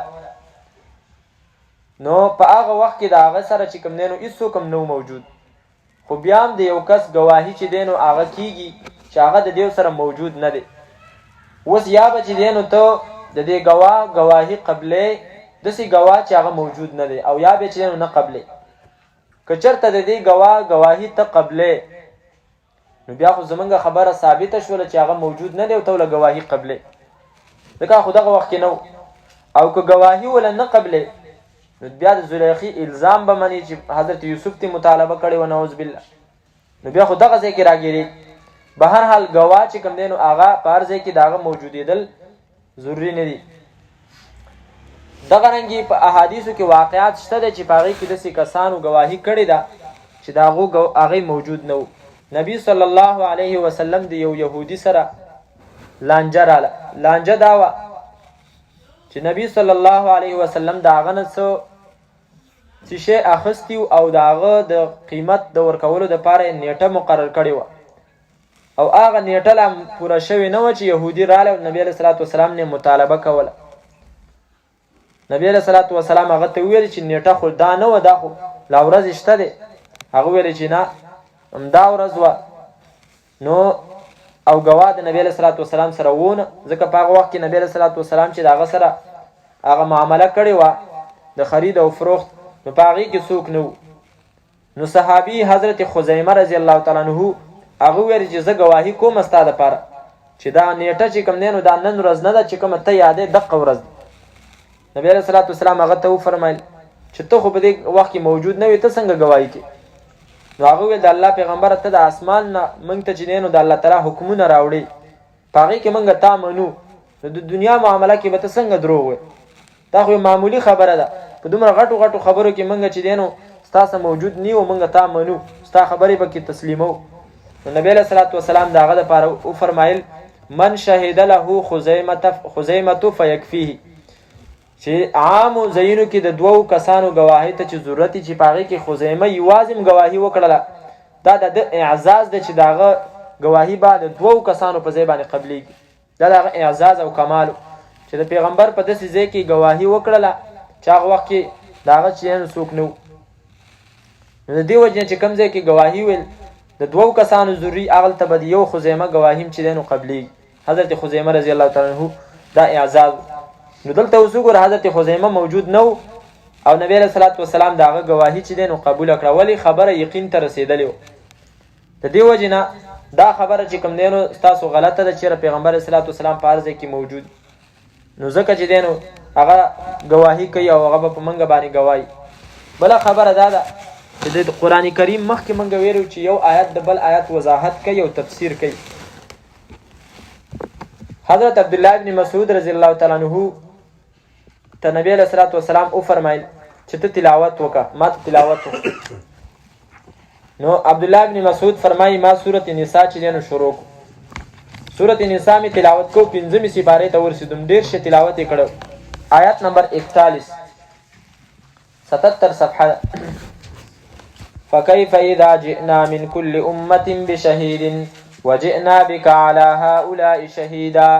نو په هغه وخت کې د هغه سره چې کوم دینو هیڅ کوم نو موجود خو بیا هم د یو کس گواهی چې دینو هغه کیږي چې هغه د دیو سره موجود نه دی اوس یا به چې دینو ته د دې گواهی قبلې دسی گواه چې هغه موجود نه دی او یا به چې دینو نه قبلې که چرته د دې گواهی ته قبلې نو بیا خو زمونږ خبره ثابته شوله چې هغه موجود نه دی او ته له گواهی قبلې ځکه خو دغه وخت کې نو او که گواهی ولا نه قبلې نو بیا د زلیخی الزام به مني چې حضرت یوسف ته مطالبه کړي و نعوذ بالله نو بیا خو دغه ځای کې راګیری به هر حال گواه چې کوم دینو هغه په هر ځای کې دغه موجودیدل ضروری نه دي دغه رنګي په احادیثو کې واقعات شته چې په هغه کې داسې کسانو گواهی کړي ده چې دغه هغه موجود نه وو نبی صلی الله علیه وسلم د یو يهودي سره لانجه داوا چې نبی صلی الله علیه وسلم داغه نه څه شی اخستی او داغه د قیمت د ورکولو د پاره نیټه مقرر کړی و او هغه نیټه لا پوره شوی نه و چې يهودي رااله نبی علیہ الصلوۃ والسلام نه مطالبه کوله نبی علیہ الصلوۃ والسلام هغه ته ویل چې نیټه خو دا نه و دا خو لا ورځ شته ده هغه ویل چې نه دا ورځ و نو او گواه د نبی علیہ الصلوۃ والسلام سره وونه ځکه په هغه وخت کې نبی علیہ الصلوۃ والسلام چې داغه سره هغه معامله کړې و د خرید او فروخت نو په هغه کې څوک نو صحابي حضرت خزیمه رضی الله تعالی عنہ هغه ویل چې زه گواهی کوم استاد لپاره چې دا نیټه چې کوم دینو دا نن ورځ نه ده چې کوم ته یادې دغه ورځ نبی علیہ الصلوۃ والسلام هغه ته فرمایل چې ته خو په دې وخت کې موجود نه وي ته څنګه گواهی کوي نو هغه ویل د الله پیغمبر ته د اسمان نه مونږ ته چې دینو د الله تعالی حکمونه راوړي پاره کې مونږ ته منو د دنیا معاملې کې به ته څنګه دروغ وي دا خو معمولی خبره ده په دومره غټو خبرو کې مونږ چې دینو ستاسو موجود نیو مونږ ته منو ستا خبرې به کې تسلیمو نبی علیہ الصلوۃ والسلام داغه لپاره او فرمایل من شهد له خزیمه فیکفیه چې عام زینو کې د دوو کسانو گواهی ته چې ضرورت چې پاغي کې خزیمه یوازم گواهی وکړه دا د اعزاز د چې داغه گواهی بعد دوو کسانو په ځای باندې قبليږي دا دغه اعزاز او کمال چې د پیغمبر په داسې ځای کې گواهی وکړه چې هغه وخت کې داغه چې څوک نو نو د دې وجې چې کوم ځای کې ګواهي ویل د دوو کسانو ضروري هغلته به د یو خزیمه ګواهي هم چې دی نو قبلېږي. حضرت خزیمه رضی الله تعالی عنه دا اعزاز. نو دلته اوس وګوره حضرت خزیمه موجود نه و او نبی علیه صلات وسلام د هغه ګواهي چې دی نو قبوله کړه. ولې خبره یقین ته رسېدلې وه. د دې وجې نه دا خبره چې کوم دی نو ستاسو غلطه ده چېرې پیغمبر علیه صلات وسلام په هر ځای کې موجود نو ځکه چې دی نو هغه ګواهي کوي او هغه به په موږ باندې ګواهي. بله خبره دا ده چې د قرآن کریم مخکې موږ ویلو چې یو آیت د بل آیت وضاحت کوي او تفسیر کوي. حضرت عبدالله ابن مسعود رضی الله تعالی عنه ته نبی علیه صلات وسلام وفرمایل چې ته تلاوت وکړه، ما ته تلاوت وکړه. نو عبدالله ابن مسعود فرمایي ما سورت نساء چې دی نو شروع کړو. سورت نساء مې تلاوت کو، 15مې سپارې ته ورسېدم، ډېر ښه تلاوت یې کړو. آیت نمبر 41 77 صفحه. فكيف إذا جئنا من كل أمة بشهيد وجئنا بك على هؤلاء شهيدا.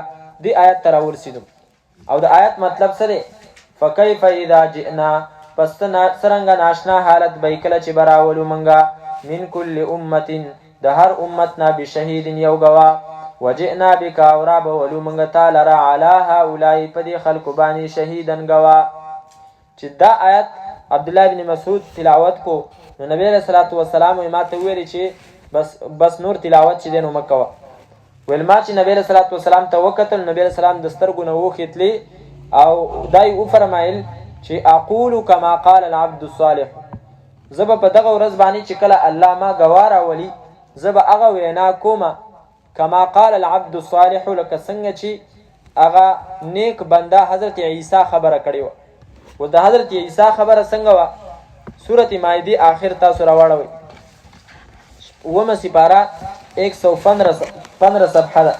دی آیت تر ورسېدم او د آیت مطلب څه دی؟ فكيف إذا جئنا پس څرنګه ناشنا حالت به کله چې به راولو موږ من كل أمة د هر امت نه بشهید یو ګواه وجئنا بك او را به ولو موږ تا لره على هؤلاء په دې خلکو باندې شهیدن ګواه. چې دا آیت عبدالله بن مسعود تلاوت کو نو نبی علیہ الصلوۃ والسلام ما ته ویلي چې بس نور تلاوت چې دی نو مه کوه. ویل ما چې نبی علیہ الصلوۃ والسلام ته وکتل، نبی علیہ السلام د سترګو نه وختلی او دای وفرمایل چې اقول کما قال العبد الصالح. زه به په دغه ورځ باندې چې کله الله ما ګواه راولي زه به هغه وینا کومه کما قال العبد الصالح، لکه څنګه چې هغه نیک بنده حضرت عیسی خبره کړې وه. و د حضرت عیسی خبره څنګه وه؟ سورت مائده آخر تاسو راوړوئ، اومه سپاره 115 صفحه ده،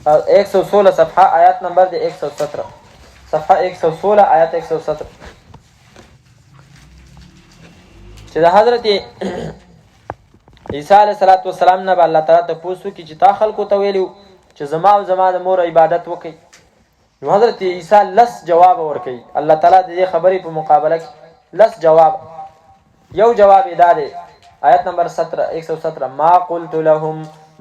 116 صفحه آیات نمبر دی 117 صفحه 116 آیات 117 چې د حضرت عیسی علیه السلام نه به الله تعالی ته پوښتنه وکړي چې تا خلکو ته ویلو چې زما او زما د مور عبادت وکړي. نو حضرت عیسی لس جواب ورکوي. الله تعالی د دې خبرې په مقابله کې لس جواب. یو جواب یې دا دی، آیت نمبر 117 ما قلت لهم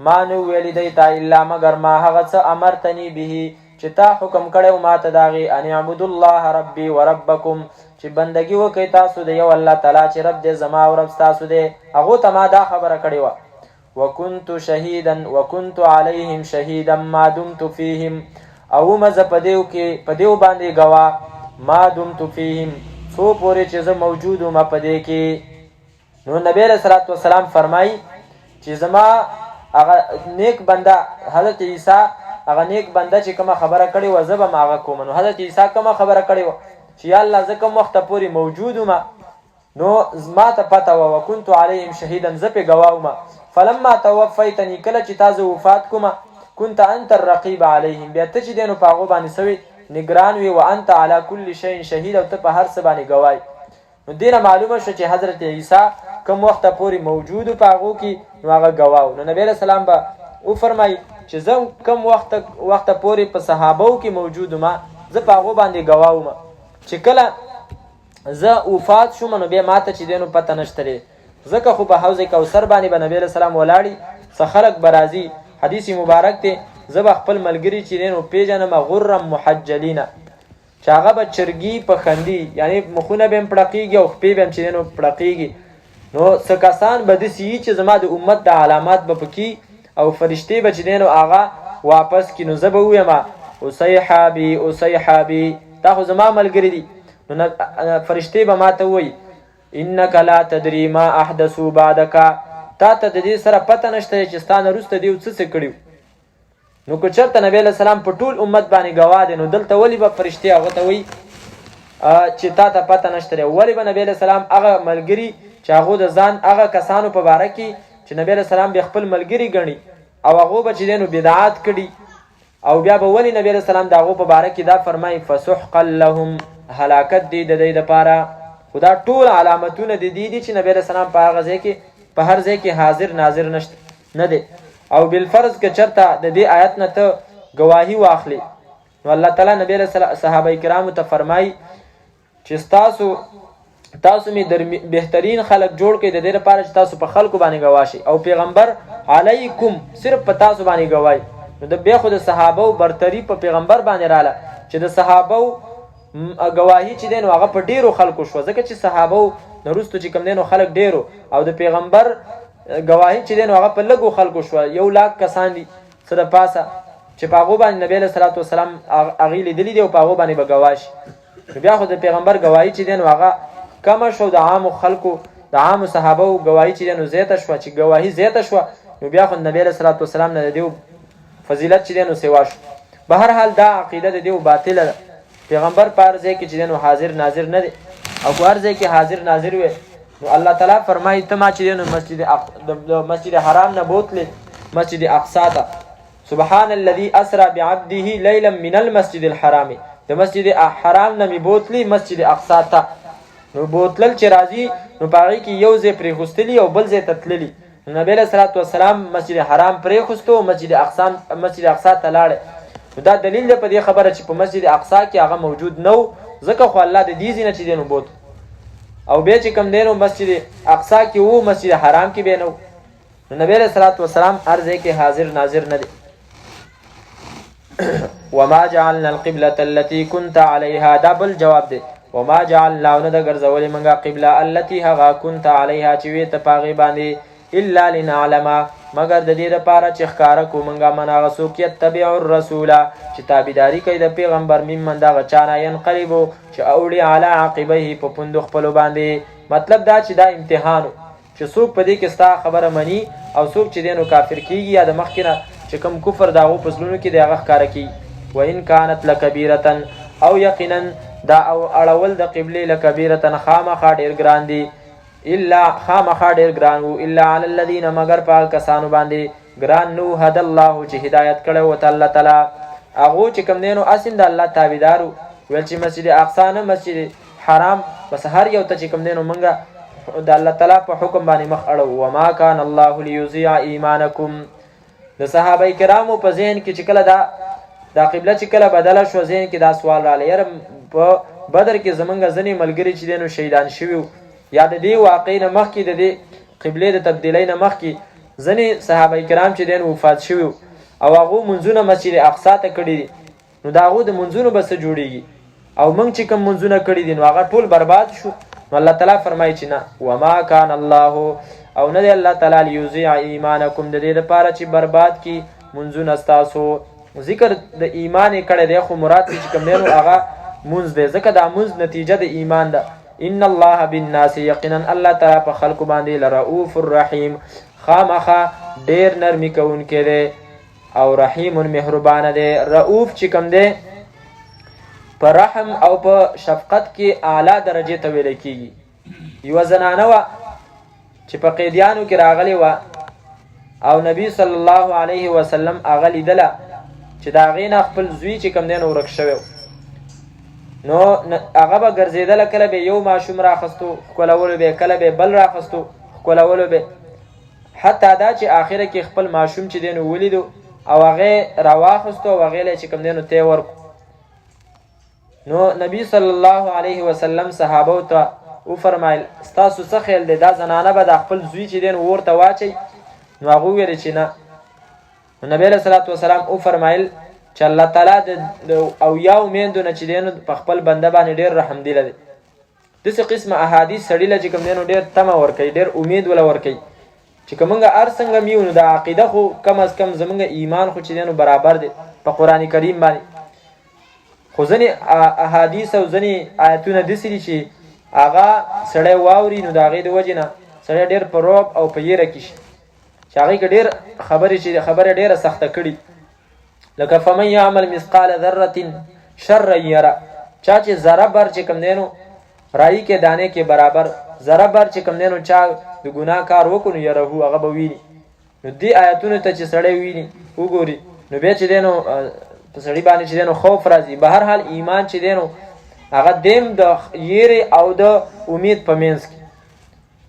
ما نو ویلی دی تا الا مگر ما هغه څه امرتنی به چې تا حکم کړی ما ته د هغې ان اعبدوا الله ربي وربکم چې بندګي وکړئ تاسو د یو الله تعالی چې رب دی زما او رب ستاسو دی. هغو ته ما دا خبره کړې وه وکنت شهیدا وکنت علیهم شهیدا ما دمت فیهم او مزه په دیو باندې ګواه ما دمت فیهم څو پورې چې زه موجود وم په دې کې. نو نبی علیه صلات وسلام فرمایي چې زما هغه نیک بنده حضرت عیسی هغه نیک بنده چې کومه خبره کړې وه زه به م هغه کوم. نو حضرت عیسی کومه خبره کړې وه چې یا الله زه کوم وخته پورې موجود وم نو ما ته پته وه وکنت علیهم شهیدا زه پې ګواه وم. فلما توفیتنی کله چې تا زه وفات کومه كنت انت الرقیب علیهم بیا ته چې دی نو په هغو باندې سوی نگران وي وانت علی کل شیء شهید او ته په هر څه باندې ګواه. نو دې نه معلومه شوه چې حضرت عیسی کوم وخته پورې موجود و په هغو کې نو هغه ګواه. نو نبی علیه السلام به وفرمایي چې زه کوم وخته پورې په صحابو کې موجود وم زه په هغو باندې ګواه وم. چې کله زه وفات شوم نو بیا ما ته چې دی نو پته نشته دی ځکه خو په حوض کوثر باندې به نبی علیه السلام ولاړي څه خلک به راځي. حدیث مبارک دی زه به خپل ملګري چې دی نو پیژنم غرم محجلینه چې هغه به چرګي په خندي یعنی مخونه به هم پړقېږي او خپې به هم چې دی نو پړقېږي. نو څه کسان به داسې وي چې زما د امت د علامات به پکې او فرشتې به چې دی نو هغه واپس کړي. نو زه به ووایم اصیحابي اصیحابي دا خو زما ملګري دي. نو فرشتې به ما ته ووایي انک لا تدری ما احدثو بعدک تا ته د دې سره پته نشته چې ستا نه وروسته دوی څه کړي. نو که چېرته نبی علیه السلام په ټول امت باندې ګواه دی نو دلته ولې به فرشتې هغه ته وایي چې تا ته پته نشته دی؟ ولې به نبی علیه السلام هغه ملګري چې هغو د ځان هغه کسانو په باره کې چې نبی علیه السلام بیا خپل ملګري ګڼي او هغو به چې دی نو بدعات کړي او بیا به ولې نبی علیه السلام د هغو په باره کې دا فرمایي فسحقا لهم هلاکت دی د دوی دپاره. خو دا ټول علامتونه د دې دي چې نبی علیه السلام په هغه ځای کې په هر ځای کې حاضر ناظر نه دی. او بالفرض که چرته د دې آیت نه ته ګواهي واخلي نو الله تعالی نبی علیه صحابه کرامو ته فرمایي چې تاسو می در بهترین خلق جوړ کړئ د دې لپاره چې تاسو په خلکو باندې گواشي او پیغمبر علیکم صرف په تاسو باندې گواهی. نو د بیا خو د صحابه برتری په پیغمبر باندې رااله چې د صحابه گواهی چې دین هغه په ډیرو خلکو شو، ځکه چې صحابه نورستو چې کم دینو خلک ډیرو او د پیغمبر گواهی چې دین هغه په لګو خلکو شو، 100,000 کسان دي څه د پاسه چې په هغه باندې نبی صلی الله علیه وسلم هغه لیدلی دی او په هغه باندې به گواش. بیا خو د پیغمبر گواهی چې دین هغه کم شو، د عام خلکو د عام صحابه گواهی چې دین زیاته شو، چې گواهی زیاته شو نو بیا خو نبی صلی الله علیه وسلم نه دیو فضیلت چې دین سیوا شو. به هر حال دا عقیده د دیو باطله ده. پیغمبر پر ځای کې چې دین حاضر ناظر نه دی او پر ځای کې حاضر ناظر وي نو الله تعالی فرمایي ته ما چې دین مسجد حرام نه بوتلې مسجد اقصا ته، سبحان الذي اسرى بعبده ليلا من المسجد الحرام، د مسجد حرام نه می بوتلی مسجد اقصا ته. نو بوتلل چې راځي نو پاره کې یو ځای پرې خوستلی او بل ځای تتللی. نبی صلی الله علیه وسلم مسجد حرام پرې خوستو، مسجد اقصا ته لاړ. دا دلیل دی په دې خبره چې په مسجد اقصا کې هغه موجود نو، ځکه خو الله د دې ځینه چې دینو بوت او بیا چې کم دینو مسجد اقصا کې وو مسجد حرام کې به نو. نبی صلی الله علیه وسلم هر ځای کې حاضر ناظر نه دی. وما جعلنا القبلة التي كنت عليها، دا بل جواب دی. وما جعلنا ند ګرځولې منګه قبله التي هغه كنت عليها چې وی ته پاغي باندې الا لنعلم مگر د دې لپاره چې ښکارا کو منګه منغه سوک یتبع الرسول چې تابعداري کوي د پیغمبر ممن دا غچانا ينقلبو چې اوړي علی عقبیه په پوند خپل باندې. مطلب دا چې دا امتحانو چې څوک په دې کې ستا خبره مني او څوک چې دینو کافر کیږي یا د مخکنه چې کوم کفر داغو پسلونو کې دغه ښکارا کی. وان كانت لكبيره او یقینا دا او اړول د قبله لکبیره خامخا ډیر ګران دي، الا خامخا ډیر ګران وو الا علی الذین مگر پاک کسانو باندې ګران نو هد الله چې هدایت کړو وت الله تعالی هغه چې کوم دینو اسیم د الله تابعدارو ول چې مسجد اقصا نه مسجد حرام بس هر یو ته چې کوم دینو منګه د الله تعالی په حکم باندې مخ اړو. وما کان الله لیضيع ایمانکم، د صحابه کرامو په ذهن کې چې کله دا قبله چې کله بدله شو ذهن کې دا سوال رااله یاره په بدر کې زمونږ ځنې ملګری چې دینو شهیدان شوي یا د دې واقع نه مخکې د دې قبله د تبدیلی نه مخکې ځنې صحابه کرام چې دین وفات شوي او هغه منځونه مسجد اقصا ته کړي دي، نو دا هغه د منځونو بس جوړیږي او موږ چې کوم منځونه کړي دي نو هغه ټول برباد شو. نو الله تعالی فرمایي چې نه وما کان الله او نه دی الله تعالی لیضيع ایمانکم د دې لپاره چې برباد کی منځونه تاسو. ذکر د ایمان کړه دی خو مراد چې کوم دینو هغه منځ دی، ځکه دا منځ نتیجه د ایمان ده. ان الله بالناس یقینا الله تعالی په خلق باندې لرؤوف الرحیم خامخا ډیر نرمی کوونکی دی او رحیم مهربان دی. رؤوف چې کوم دی په رحم او په شفقت کې اعلی درجه ته ویل کیږي. یو زنانه وا چې په قیدیانو کې راغلی و او نبی صلی الله علیه وسلم هغه لیدله چې دا غینه خپل زوی چې کوم دین ورک شوی نو هغه به ګرځیدله، کله به یو ماشوم راخستو ښکلولو به، کله به بل راخستو ښکلولو به، حتی دا چې آخره کې خپل ماشوم چې دین ولیدو او هغه راواخستو او هغه چې کوم دینو ته ورکو. نو نبی صلی الله علیه وسلم صحابه ته او فرمایل ستاسو څه خیال دی دا زنانه به د خپل زوی چې دین ورته واچي؟ نو هغه ویل چې نه. نبی صلی الله علیه وسلم او فرمایل چې الله تعالی د او یو میندو نه چې دین په خپل بنده باندې ډیر رحم دی لري. دغه قسمه احادیث سړی له چې کوم دینو ډیر تمه ور کوي، ډیر امید ولا ور کوي چې کومه ار څنګه میونه د عقیده خو کم از کم زمونږ ایمان خو چې دینو برابر دی په قران کریم باندې. خو ځنې احادیث او ځنې آیتونه دسري چې هغه سړی واوري نو د هغې د وجې نه سړی ډېر په رعب او په یېره کې شي چې هغې کې ډېر خبرې ډېره سخته کړي. لکه فمن یعمل مثقال ذره شرا یره، چا چې ذره بر چې کوم دی نو رایي کې دانې کې برابر ذره بر چې کوم دی نو چا د ګناه کار وکړو نو یره هغه به ویني. نو دې آیتونو ته چې سړی ویني وګوري نو بیا چې دی نو په سړي باندې چې دی نو خوف راځي. به هر حال ایمان چې دی نو هغه دیم د یېرې او د امید په منځ کې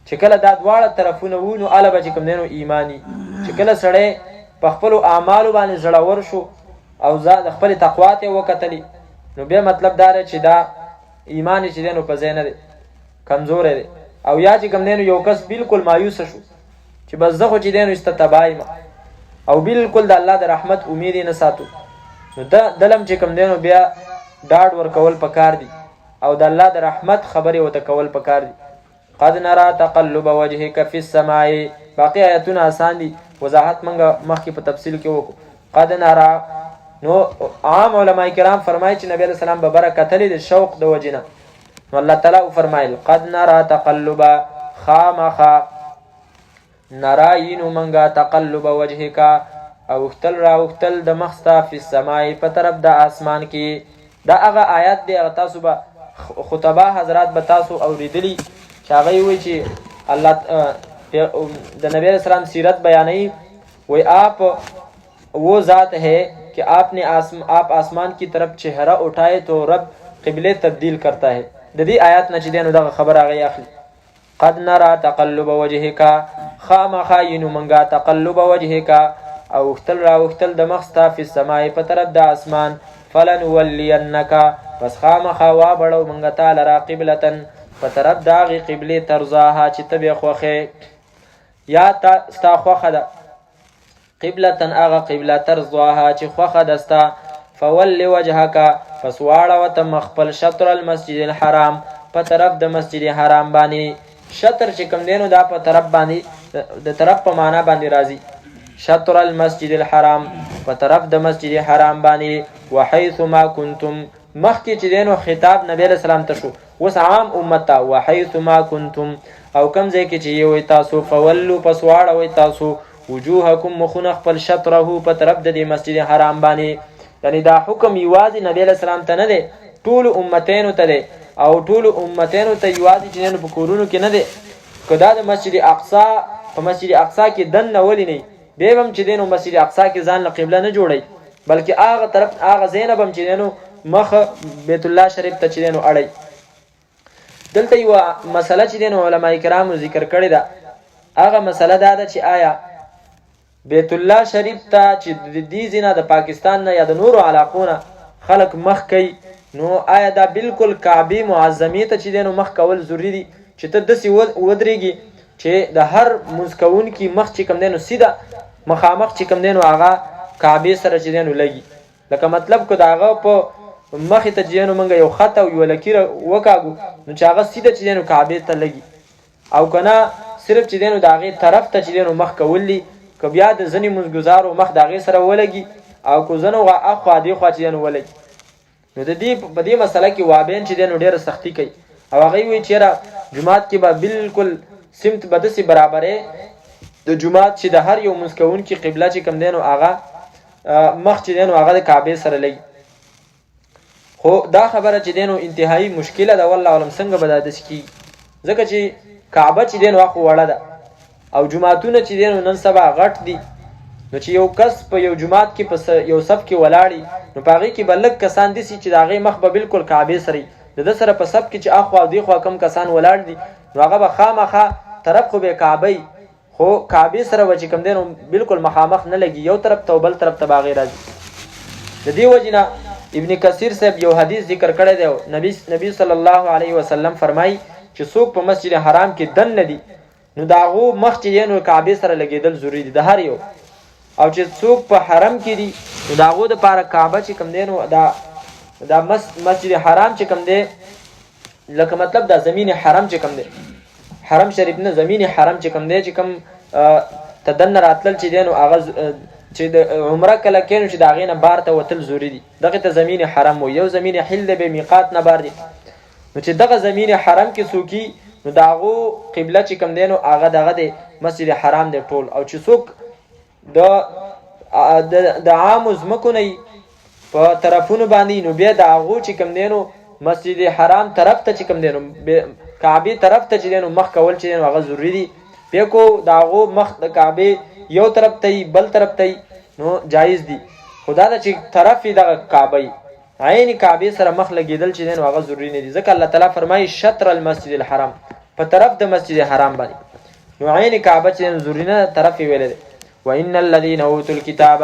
چې کله دا دواړه طرفونه وو نو هله به چې کوم دی نو ایماني. چې کله سړی په خپلو اعمالو باندې زړور شو او د خپلې تقوا ته یې وکتلې نو بیا مطلب دا دی چې دا ایمان چې دی نو په ځای نه دی، کمزوری دی. او یا چې کوم دی نو یو کس بالکل مایوسه شو چې بس زه خو چې دی نو ستا تباه یم او بالکل د الله د رحمت امید یې نه ساتو، نو دلم چې کوم دی نو بیا ډاډ ورکول پکار دي او د الله د رحمت خبرې ورته کول پکار دي. قد نرى تقلب وجهك في السماء، باقي آیتونه آسان دي، وضاحت منګه مخکې په تفصیل کې وکړو. قد نرى، نو عام علماء کرام فرمایي چې نبی علیہ السلام به بره کتلې د شوق د وجنه، نو الله تعالی فرمایل قد نرى تقلب، خامخا نرایینو منګه تقلب وجهک، اوختل را اوختل د مخستا فی السماء په طرف د اسمان کې. دا هغه آیات دی، هغه تاسو به خطبه حضرات به تاسو اوریدلی چې هغه وی چې الله د نبی علیہ السلام سیرت بیانوي، وی آپ وہ ذات ہے کہ آپ آسمان کی طرف چہرہ اٹھائے تو رب قبلے تبدیل کرتا ہے. د دې آیات نه چې دی نو دغه خبر هغه اخلي. قد نرى تقلب وجهك، خامخا ینو منګه تقلب وجهك، او اختل را اختل د مخستا فی السماء په طرف د اسمان، فلنولینک، پس خامخا وابړو منګه تعالی را قبلتن په طرف د هغې قبلې ترضاها چې ته بې خوښې یا ستا خوښه ده، قبلتن هغه قبله ترضاها چې خوښه ده ستا، فول وجهک، پس واړوه ته مخ خپل شطر المسجد الحرام په طرف د مسجد حرام باندې. شطر چې کوم دی نو دا په طرف باندې د طرف په معنا باندې راځي، شطر المسجد الحرام په طرف د مسجد حرام باندې. وحیث ما کنتم، مخکې چې دی نو خطاب نبی علیہ السلام ته شو، اوس عام امت ته وحیث ما کنتم، او کوم ځای کې چې یوئ تاسو، فولو، پس واړوئ تاسو وجوهکم، مخونه خپل شطره په طرف د دې مسجد حرام باندې. یعنی دا حکم یوازې نبی علیہ السلام ته نه دی، ټولو امتینو ته دی، او ټولو امتینو ته یوازې چې نن په کورونو کې نه دی. که دا د مسجد اقصا په مسجد اقصا کې دننه ولې نه بیا به هم چې دی نو مسجد اقصا کې ځان له قبله نه جوړئ، بلکې هغه طرف هغه زینب هم چې دی نو مخ بیت الله شریف ته چې دی نو اړئ. دلته یوه مسله چې دی نو علما کرامو ذکر کړې ده، هغه مسله دا ده چې آیا بیت الله شریف ته چې د دې ځینه د پاکستان نه یا د نورو علاقو نه خلک مخ کوي، نو آیا دا بالکل کعبې معظمې ته چې دی نو مخ کول ضروري دي چې ته داسې ودرېږي چې د هر مونځ کوونکي مخ چې کوم دی نو سیده مخامخ چې کوم دی نو هغه کعبې سره چې دی نو لګي؟ لکه مطلب که د هغه په مخې ته چې دی نو موږ یو خط او یوه لکیره وکاږو نو چې هغه سیده چې دی نو کعبې ته لګي، او که نه صرف چې دی نو د هغې طرف ته چې دی نو مخ کول دي، که بیا د ځینې مونځګزارو مخ د هغې سره ولګي او که ځینو اخوا دې خوا چې دی نو ولګي. نو د دې په دې مسله کې وابین چې دی نو ډېره سختي کوي، او هغوی وایي چېرې جومات کې به بالکل سمت به داسې برابرې د جومات چې د هر یو مونځ کوونکي قبله چې کوم دی نو هغه مخ چې دی نو هغه د کعبې سره لګي. خو دا خبره چې دی نو انتهایی مشکله ده، والله علم څنګه به دا داسې کېږي، ځکه چې کعبه چې دی نو هغه وړه ده او جوماتونه چې دی نو نن سبا غټ دي، نو چې یو کس په یو جومات کې په یو صف کې ولاړي نو په هغې کې به لږ کسان داسې چې د هغې مخ به بالکل کعبې سره وي، د ده سره په صف کې چې اخوا او دې خوا کم کسان ولاړ دي نو هغه به خامخا طرف خو به کعبه خو کعبې سره به چې کوم دی نو بالکل مخامخ نه لګي، یو طرف ته او بل طرف ته به هغې راځي. د دې وجې نه ابن کثیر صاحب یو حدیث ذکر کړی دی، نبی صلی الله علیه وسلم فرمایي چې څوک په مسجد حرام کې دننه دي نو د هغو مخ چې دی نو کعبې سره لګېدل ضروري دي د هر یو، او چې څوک په حرم کې دي نو د هغو دپاره کعبه چې کوم دی نو دا مسجد حرام چې کوم دی، لکه مطلب دا زمین حرم چې کوم دی، حرم شریف نه زمین حرم چې کوم دی، چې کوم ته دننه راتلل چې دی نو هغه چې د عمره کله کې نو چې د هغې نه بار ته وتل ضروري دي، دغې ته زمین حرم وایي. یو زمین حل دی بې میقات نه بار دی، نو چې دغه زمین حرم کې څوک نو د هغو قبله چې کوم دی نو هغه دغه دی مسجد حرام دی ټول، او چې څوک د عامو ځمکو نه په طرفونو باندې نو بیا د هغو چې کوم دی نو مسجد حرام طرف ته چې کوم دی نو کعبې طرف ته چې دی نو مخ کول چې دی نو هغه ضروري دي. بیا کو د هغو مخ د کعبې یو طرف ته وي بل طرف ته نو جایز دي، خو دا ده چې طرف یې دغه کعبه عین کعبې سره مخ لګېدل چې دی نو هغه ضروري نه دي، ځکه الله تعالی فرمایي شطر المسجد الحرام، په طرف د مسجد حرام باندې، نو عین کعبه چې ضروري نه طرف یې ویلی دی. وان الذين اوتوا الكتاب،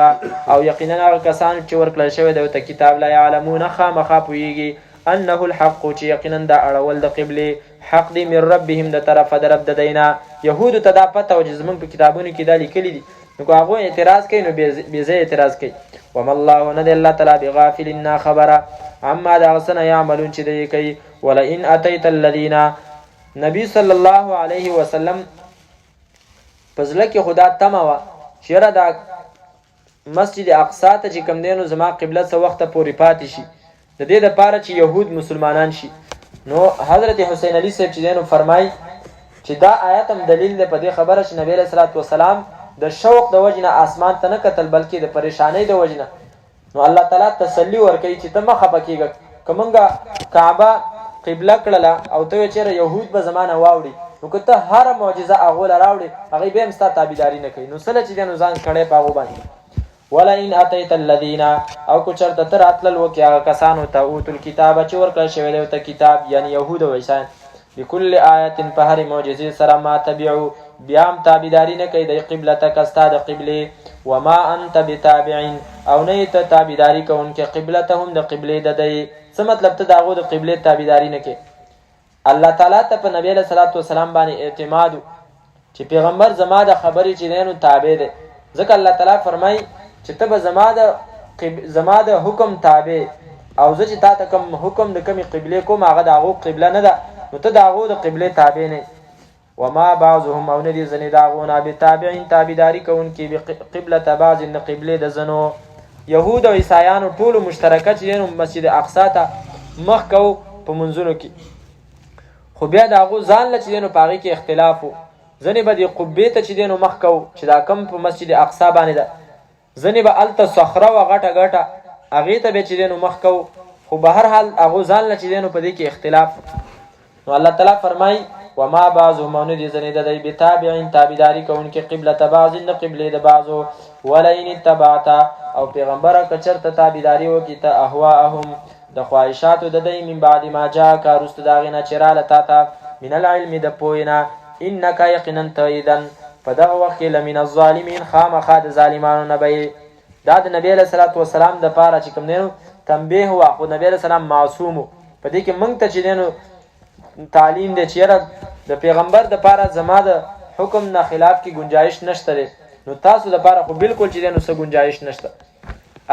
او یقینا هغه کسان چې ورکړل شوی دی ورته کتاب، لا یعلمون خامخا پوهېږي انه الحق چې یقینا دا اړول د قبلې حق دی من ربهم د طرفه د رب د دینا. یهودو ته دا پته و چې زمونږ په کتابونو کې دا لیکلي دي، نو که هغوی اعتراض کوي نو بېځایه اعتراض کوي. وما الله نه دی الله تعالی بغافل نا خبره عما دغه څه نه یعملون چې دوی کوي. ولئن اتیت الذین، نبی صلی الله علیه وسلم په زړه کې خدا تمه وه چې یاره دا مسجد اقصا ته چې کوم دی نو زما قبله څه وخته پورې پاتې شي، د دې دپاره چې یهود مسلمانان شي. نو حضرت حسین علی صاحب چې دی نو فرمایي چې دا آیت هم دلیل دی په دې خبره چې نبی علیه الصلاة والسلام د شوق د وجې نه آسمان ته نه کتل بلکې د پریشانۍ د وجې نه. نو الله تعالی تسلی ورکوي چې ته مه خفه کېږه، که مونږه کعبه قبله کړله او ته وایې چېرې یهود به زما نه واوړي، نو که ته هره معجزه هغو له راوړې هغوی بیا هم ستا تابعداري نه کوي. نو څله چې دی نو ځان کړی په هغو باندې. ولئن اتیت الذین، او که چېرته ته راتلل وکړې هغه کسانو ته اوتو الکتابه چې ورکړی شوی دی ورته کتاب، یعنې یهود او عیسیان، بکل آیت په هرې معجزې سره ما تبعو، بیا هم تابعداري نه کوي د قبلتک ستا د قبلې، وما انت بتابعین، او نه یې ته تابعداري کوونکی قبلتهم د قبلې د دی. څه مطلب ته د هغو د قبلې تابعداري نه کوي؟ الله تعالی ته په نبی علیه صلات وسلام باندې اعتماد چې پیغمبر زما د خبرې چې دی نو تابع دی، ځکه الله تعالی فرمایي چې ته به زما د حکم تابع، او زه چې تا ته کوم حکم د کمې قبلې کوم هغه د هغو قبله نه ده، نو ته د هغو د قبلې تابع نه. وما بعضهم، او نه دي ځینې د هغو نه بتابعین تابعداري کوونکي بقبلة بعض د قبلې د ځینو. یهود او عیسایانو ټولو مشترکه چې دی نو مسجد اقصا ته مخ کوو په منځونو کې، خو بیا د هغو ځان له چې دی نو په هغې کې اختلاف و. ځینې به دې قبې ته چې دی نو مخ کوو چې دا کم په مسجد اقصا باندې ده، ځینې به هلته صخره وه غټه غټه هغې ته بیا چې دی نو مخ کوو، خو به هر حال هغو ځان له چې دی نو په دې کې اختلاف. نو الله تعالی فرمایي وما بعضهم، او نه دي ځینې د دی بتابعین تابعداري کوونکي قبلة بعض د قبلې د بعضو. ولئن اتبعت، او پیغمبره که چېرته تابعداري وکړي ته اهواءهم د خواهشاتو د دی من بعد ما جاءک وروسته د هغې نه چې راله تا ته من العلم د پوهې نه، انک یقینا ته اذن په دغه وخت کې لمن الظالمین خامخا د ظالمانو نه به. دا د نبی علیه صلات وسلام دپاره چې کوم دی نو تنبیه وه، خو نبی علیه السلام معصوم و. په دې کې موږ ته چې دی نو تعلیم دی چې یاره د پیغمبر دپاره زما د حکم نه خلاف کې گنجایش نشته دی، نو تاسو دپاره خو بالکل چې دی نو څه گنجایش نشته.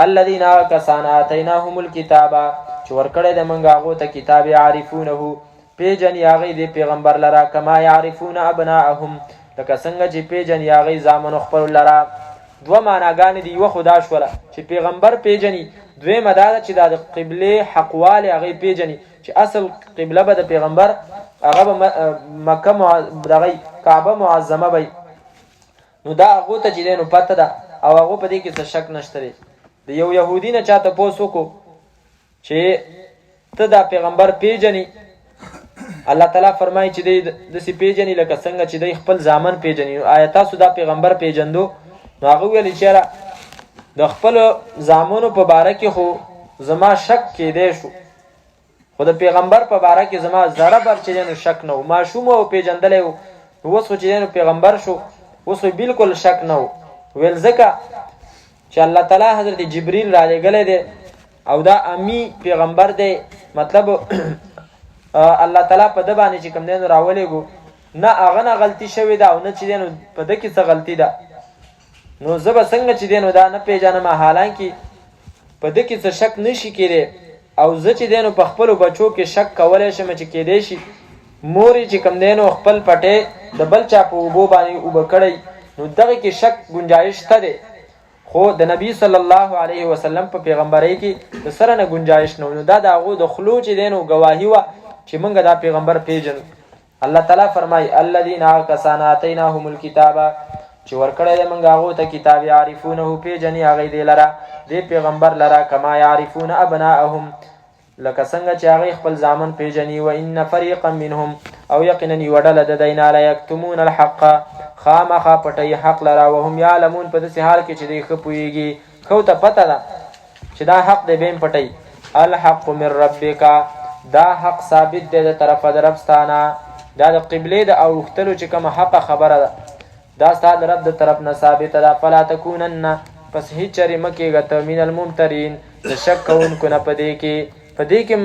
الذین کسان آتیناهم الکتابه چې ورکړی دی موږ هغو ته کتاب یعرفونه پیژني هغوی د پیغمبر لره کما یعرفون ابناءهم لکه څنګه چې پیژني هغوی زامنو خپلو لره. دوه معناګانې دي، یوه خو دا شوله چې پیغمبر پیژني، دویمه دا ده چې دا د قبلې حقوالی هغوی پیژني چې اصل قبله به د پیغمبر هغه به مکه دغه کعبه معظمه به، نو دا هغو ته چې دی نو پته ده او هغو په دې کې څه شک نشته دی. د یو یهودي نه چا تپوس وکړو چې ته دا پیغمبر پیژني، الله تعالی فرمایي چې دی داسې پیژني لکه څنګه چې دی خپل زامن پیژني. آیا تاسو دا پیغمبر پیژندو؟ نو هغه ویلې چې یاره د خپلو زامنو په باره کې خو زما شک کېدی شو، خو د پیغمبر په باره کې زما ذره بر چې دی نو شک نه و. ماشوم و پیژندلی و، اوس خو چې دی نو پیغمبر شو، اوس خو بالکل شک نه و. ویل ځکه چې الله تعالی حضرت جبریل را لېږلی دی او دا امی پیغمبر دی، مطلب الله تعالی په ده باندې چې کوم دی نو راولېږو، نه هغه نه غلطي شوې ده او نه چې دی نو په ده کې څه غلطي ده. نو زه به څنګه چې دی نو دا نه پیژنم، حالانکې په ده کې څه شک نشي کېدی، او زه چې دی نو په خپلو بچو کې شک کولی شم چې کېدی شي مور یې چې کوم دی نو خپل پټی د بل چا په اوبو باندې اوبه کړی، نو دغه کې شک گنجایش شته دی. خو د نبی صلی الله علیه وسلم په پیغمبرۍ کې د سره نه گنجایش نه و. نو دا د هغو د خلو چې دی نو ګواهي وه چې موږ دا پیغمبر پیژنو. الله تعالی فرمایي الذین کسان آتیناهم الکتابه چې ورکړی دی موږ هغو ته کتاب یعرفونه پیژني هغوی دی لره دی پیغمبر لره کما یعرفون ابناءهم لکه څنګه چې هغوی خپل زامن پیژني. و ان فریقا منهم، او یقینا یوه ډله د دی نه لیکتمون الحق خامخا پټوي حق لره وهم یعلمون په داسې حال کې چې دی ښه پوهېږي، ښه ته پته ده چې دا حق دی بیا هم پټوي. الحق من ربک، دا حق ثابت دی د طرفه د رب ستانه، دا د قبلې د اوښتلو چې کومه حقه خبره ده دا ستا د رب د طرف نه ثابته ده. فلا تکونن، پس هیڅ چرې مه کېږه ته من الممترین د شک کوونکو نه په دې کې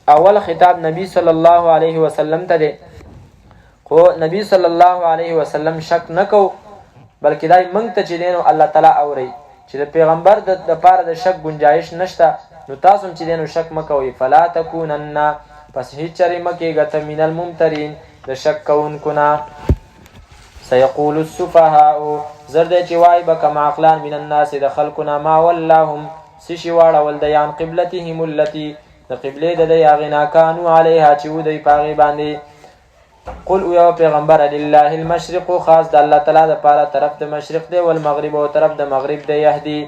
اول خطاب نبی صلی الله علیه وسلم ته دی خو نبی صلی الله علیه وسلم شک نکو بلکې دای موږ ته چې دینو الله تعالی اوري چې د پیغمبر د پاره د شک گنجائش نشته نو تاسو چې دینو شک مکوئ فلا تکونن پس هیڅ چری مکیږه ته من الممترین د شک کوونکو نه سيقول السفهاء زرد چې وای به کما عقلان من الناس د خلقنا ما واللهم سشي واړول د یان قبلتهم التي د قبله د یاغنا كانوا عليها چې ودی پاغي باندې قل او پیغمبر لله المشرق خاص د الله تعالی د پاره طرف د مشرق دی والمغرب او طرف د مغرب دی يهدي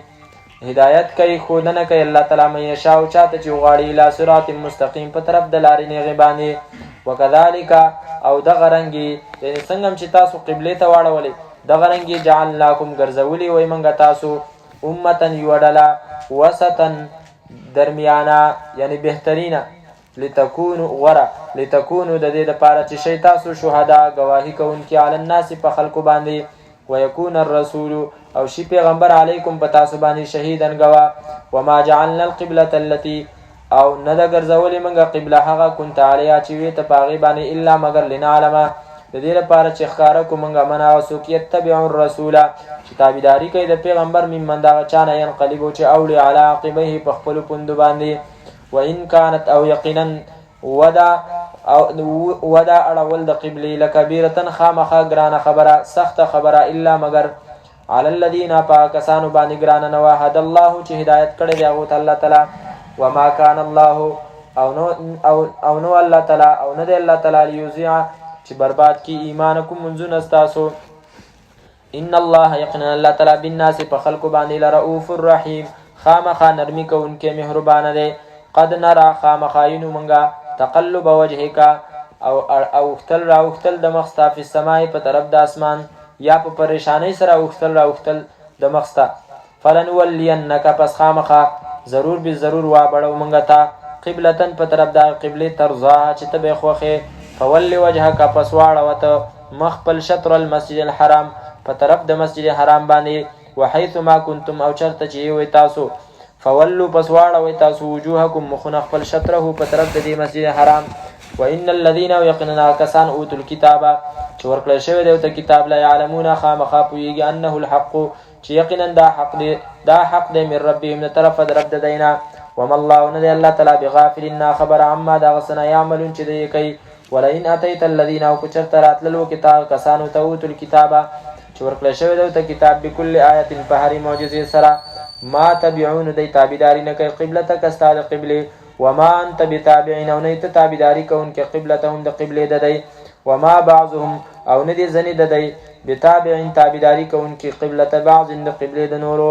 هدایت کوي خودنه کوي الله تعالی مې شاو چاته چې غاړي لا صراط مستقيم په طرف د لارې نه غباني وکذالک او د غرنګي یعنی څنګه چې تاسو قبله ته واړولې د غرنګي جعلناکم غرزولی وای منګه تاسو امتن یوډلا وسطن درمیانا یعنی بهترینا لتكونوا غرا لتكونوا د دې لپاره چې شي تاسو شهدا گواهی کوونکي علی الناس په خلکو باندې ويكون الرسول او شي پیغمبر علیکم په تاسو باندې شهیدن گوا وما جعلنا القبلة التي او نه د ګرځولې منګه قبله هغه كنت علیا چې وي ته پاغي باندې الا مگر لنعلم د دې لپاره چې ښکارا کو منګه منا او سوکیت تبع الرسول چې تابعداري کوي د پیغمبر من دا چانه ينقلبو چې اولی علی عقبه په خپل پوند باندې وان كانت او یقینا ودا اړول د قبله لکبیرتن خامخه ګرانه خبره سخت خبره الا مگر علی الذين پاکسانو باندې ګرانه نواهد الله چې هدایت کړي دی او الله تعالی وما كان الله او نو الله تعالی او نه دی الله تعالی لیوزع چې برباد کی ایمانکم منزون استاسو ان الله یقینا الله تعالی بالناس په خلق باندې لرؤوف الرحیم خامخا نرمی کوونکې مهربان دی قد نرى خامخاینو منګه تقلب وجهک او اختل را اختل د مخستا په سماي په طرف د اسمان یا په پریشانی سره اختل را اختل د مخستا فلنولینک پس خامخا ضرور به ضرور وا بړو منګه تا قبلتن په طرف د قبله ترضا چې ته به خوخه فول وجهک پس واړه وته مخبل شطر المسجد الحرام په طرف د مسجد حرام باندې وحيث ما كنتم او چرته چې وي تاسو فولوا پس واړه وي تاسو وجوهکم مخن خپل شطره په طرف د مسجد حرام وان الذين يقيننا كسان اوتوا الكتاب چې ورکړل شوی دی ته کتاب لا يعلمون خامخا پویږي انه الحق چې یقینا دا حق دی من ربهم من طرف د رب دینا وما الله ندي الله تعالی بغافل خبر عما دا غسنا يعملون چې دی کوي ولئن اتيت الذين او كثرت للو کتاب کسانو ته اوتوا الكتاب چې ورکړل شوی دی ته کتاب بكل آیه فهر معجزه سره ما تبعون دی تابعداري نه کوي قبلتک استاد قبله وما انت بتابعين او نه ته تابعداري کوونکې قبلتهم د قبله د دی وما بعضهم او نه دي زنی د دی بتابعين تابعداري کوونکې قبلت بعض د قبله د نورو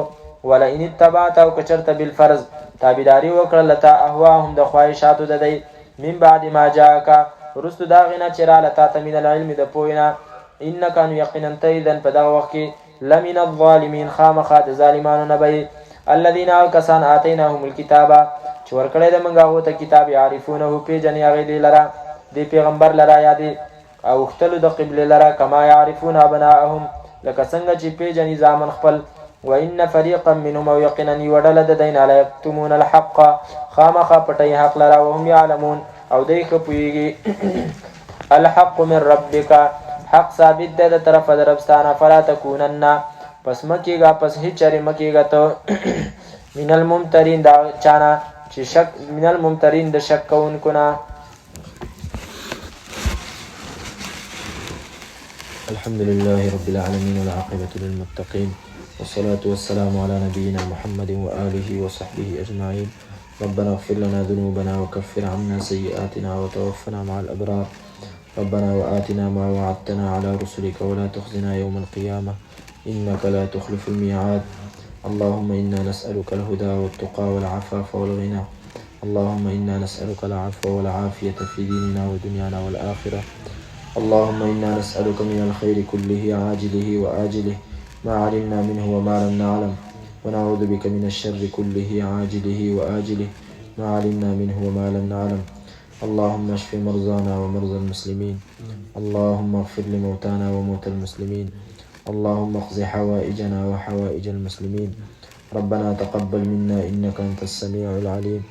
ولئن اتبعت او کچرت بالفرض تابعداري وکړه لتا اهواهم د خواهشاتو د دی من بعد ما جاءك رست داغنا چرا لتا من العلم د پوینا انك ان يقينا تيذا په دغه وخت کې لمن الظالمين خامخات ظالمانو نبي الذين كسان اتيناهم الكتاب چې ورکړی د منګه هو ته کتاب يعرفونه په جن هغه دی لرا دی پیغمبر لرا یادي او اختلو د قبله لرا کما يعرفون ابناءهم لکه څنګه چې په جن ځامن خپل وان فريقا منهم يقينا يودل د دین علی یکتمون الحق خامخ پټي حق لرا وهم يعلمون او دی خپويږي الحق من ربك حق ثابت ده د طرف دربستانه فلا تكونن پس مکیگا پس هیڅ چری مکیگا ته من الممترین دا چانا چې شک من الممترین د شک کوونکو نه. الحمد لله رب العالمين والعاقبة للمتقين والصلاة والسلام على نبينا محمد وآله وصحبه أجمعين. ربنا اغفر لنا ذنوبنا وكفر عنا سيئاتنا وتوفنا مع الأبرار. ربنا وآتنا ما وعدتنا على رسلك ولا تخزنا يوم القيامة إنك لا تخلف الميعاد. اللهم إنا نسألك الهدى والتقى والعفاف والغنى. اللهم إنا نسألك العفو والعافية في ديننا ودنيانا والآخرة. اللهم إنا نسألك من الخير كله عاجله وآجله ما علمنا منه وما لم نعلم ونعوذ بك من الشر كله عاجله وآجله ما علمنا منه وما لم نعلم. اللهم اشف مرضانا ومرضى المسلمين. اللهم اغفر لموتانا وموتى المسلمين. اللهم اقض حوائجنا وحوائج المسلمين. ربنا تقبل منا إنك أنت السميع العليم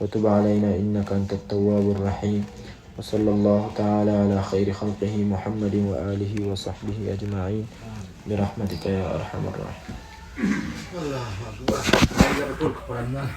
وتب علينا إنك أنت التواب الرحيم. وصلى الله تعالى على خير خلقه محمد وآله وصحبه أجمعين برحمتك يا أرحم الراحمين. الله أكبر.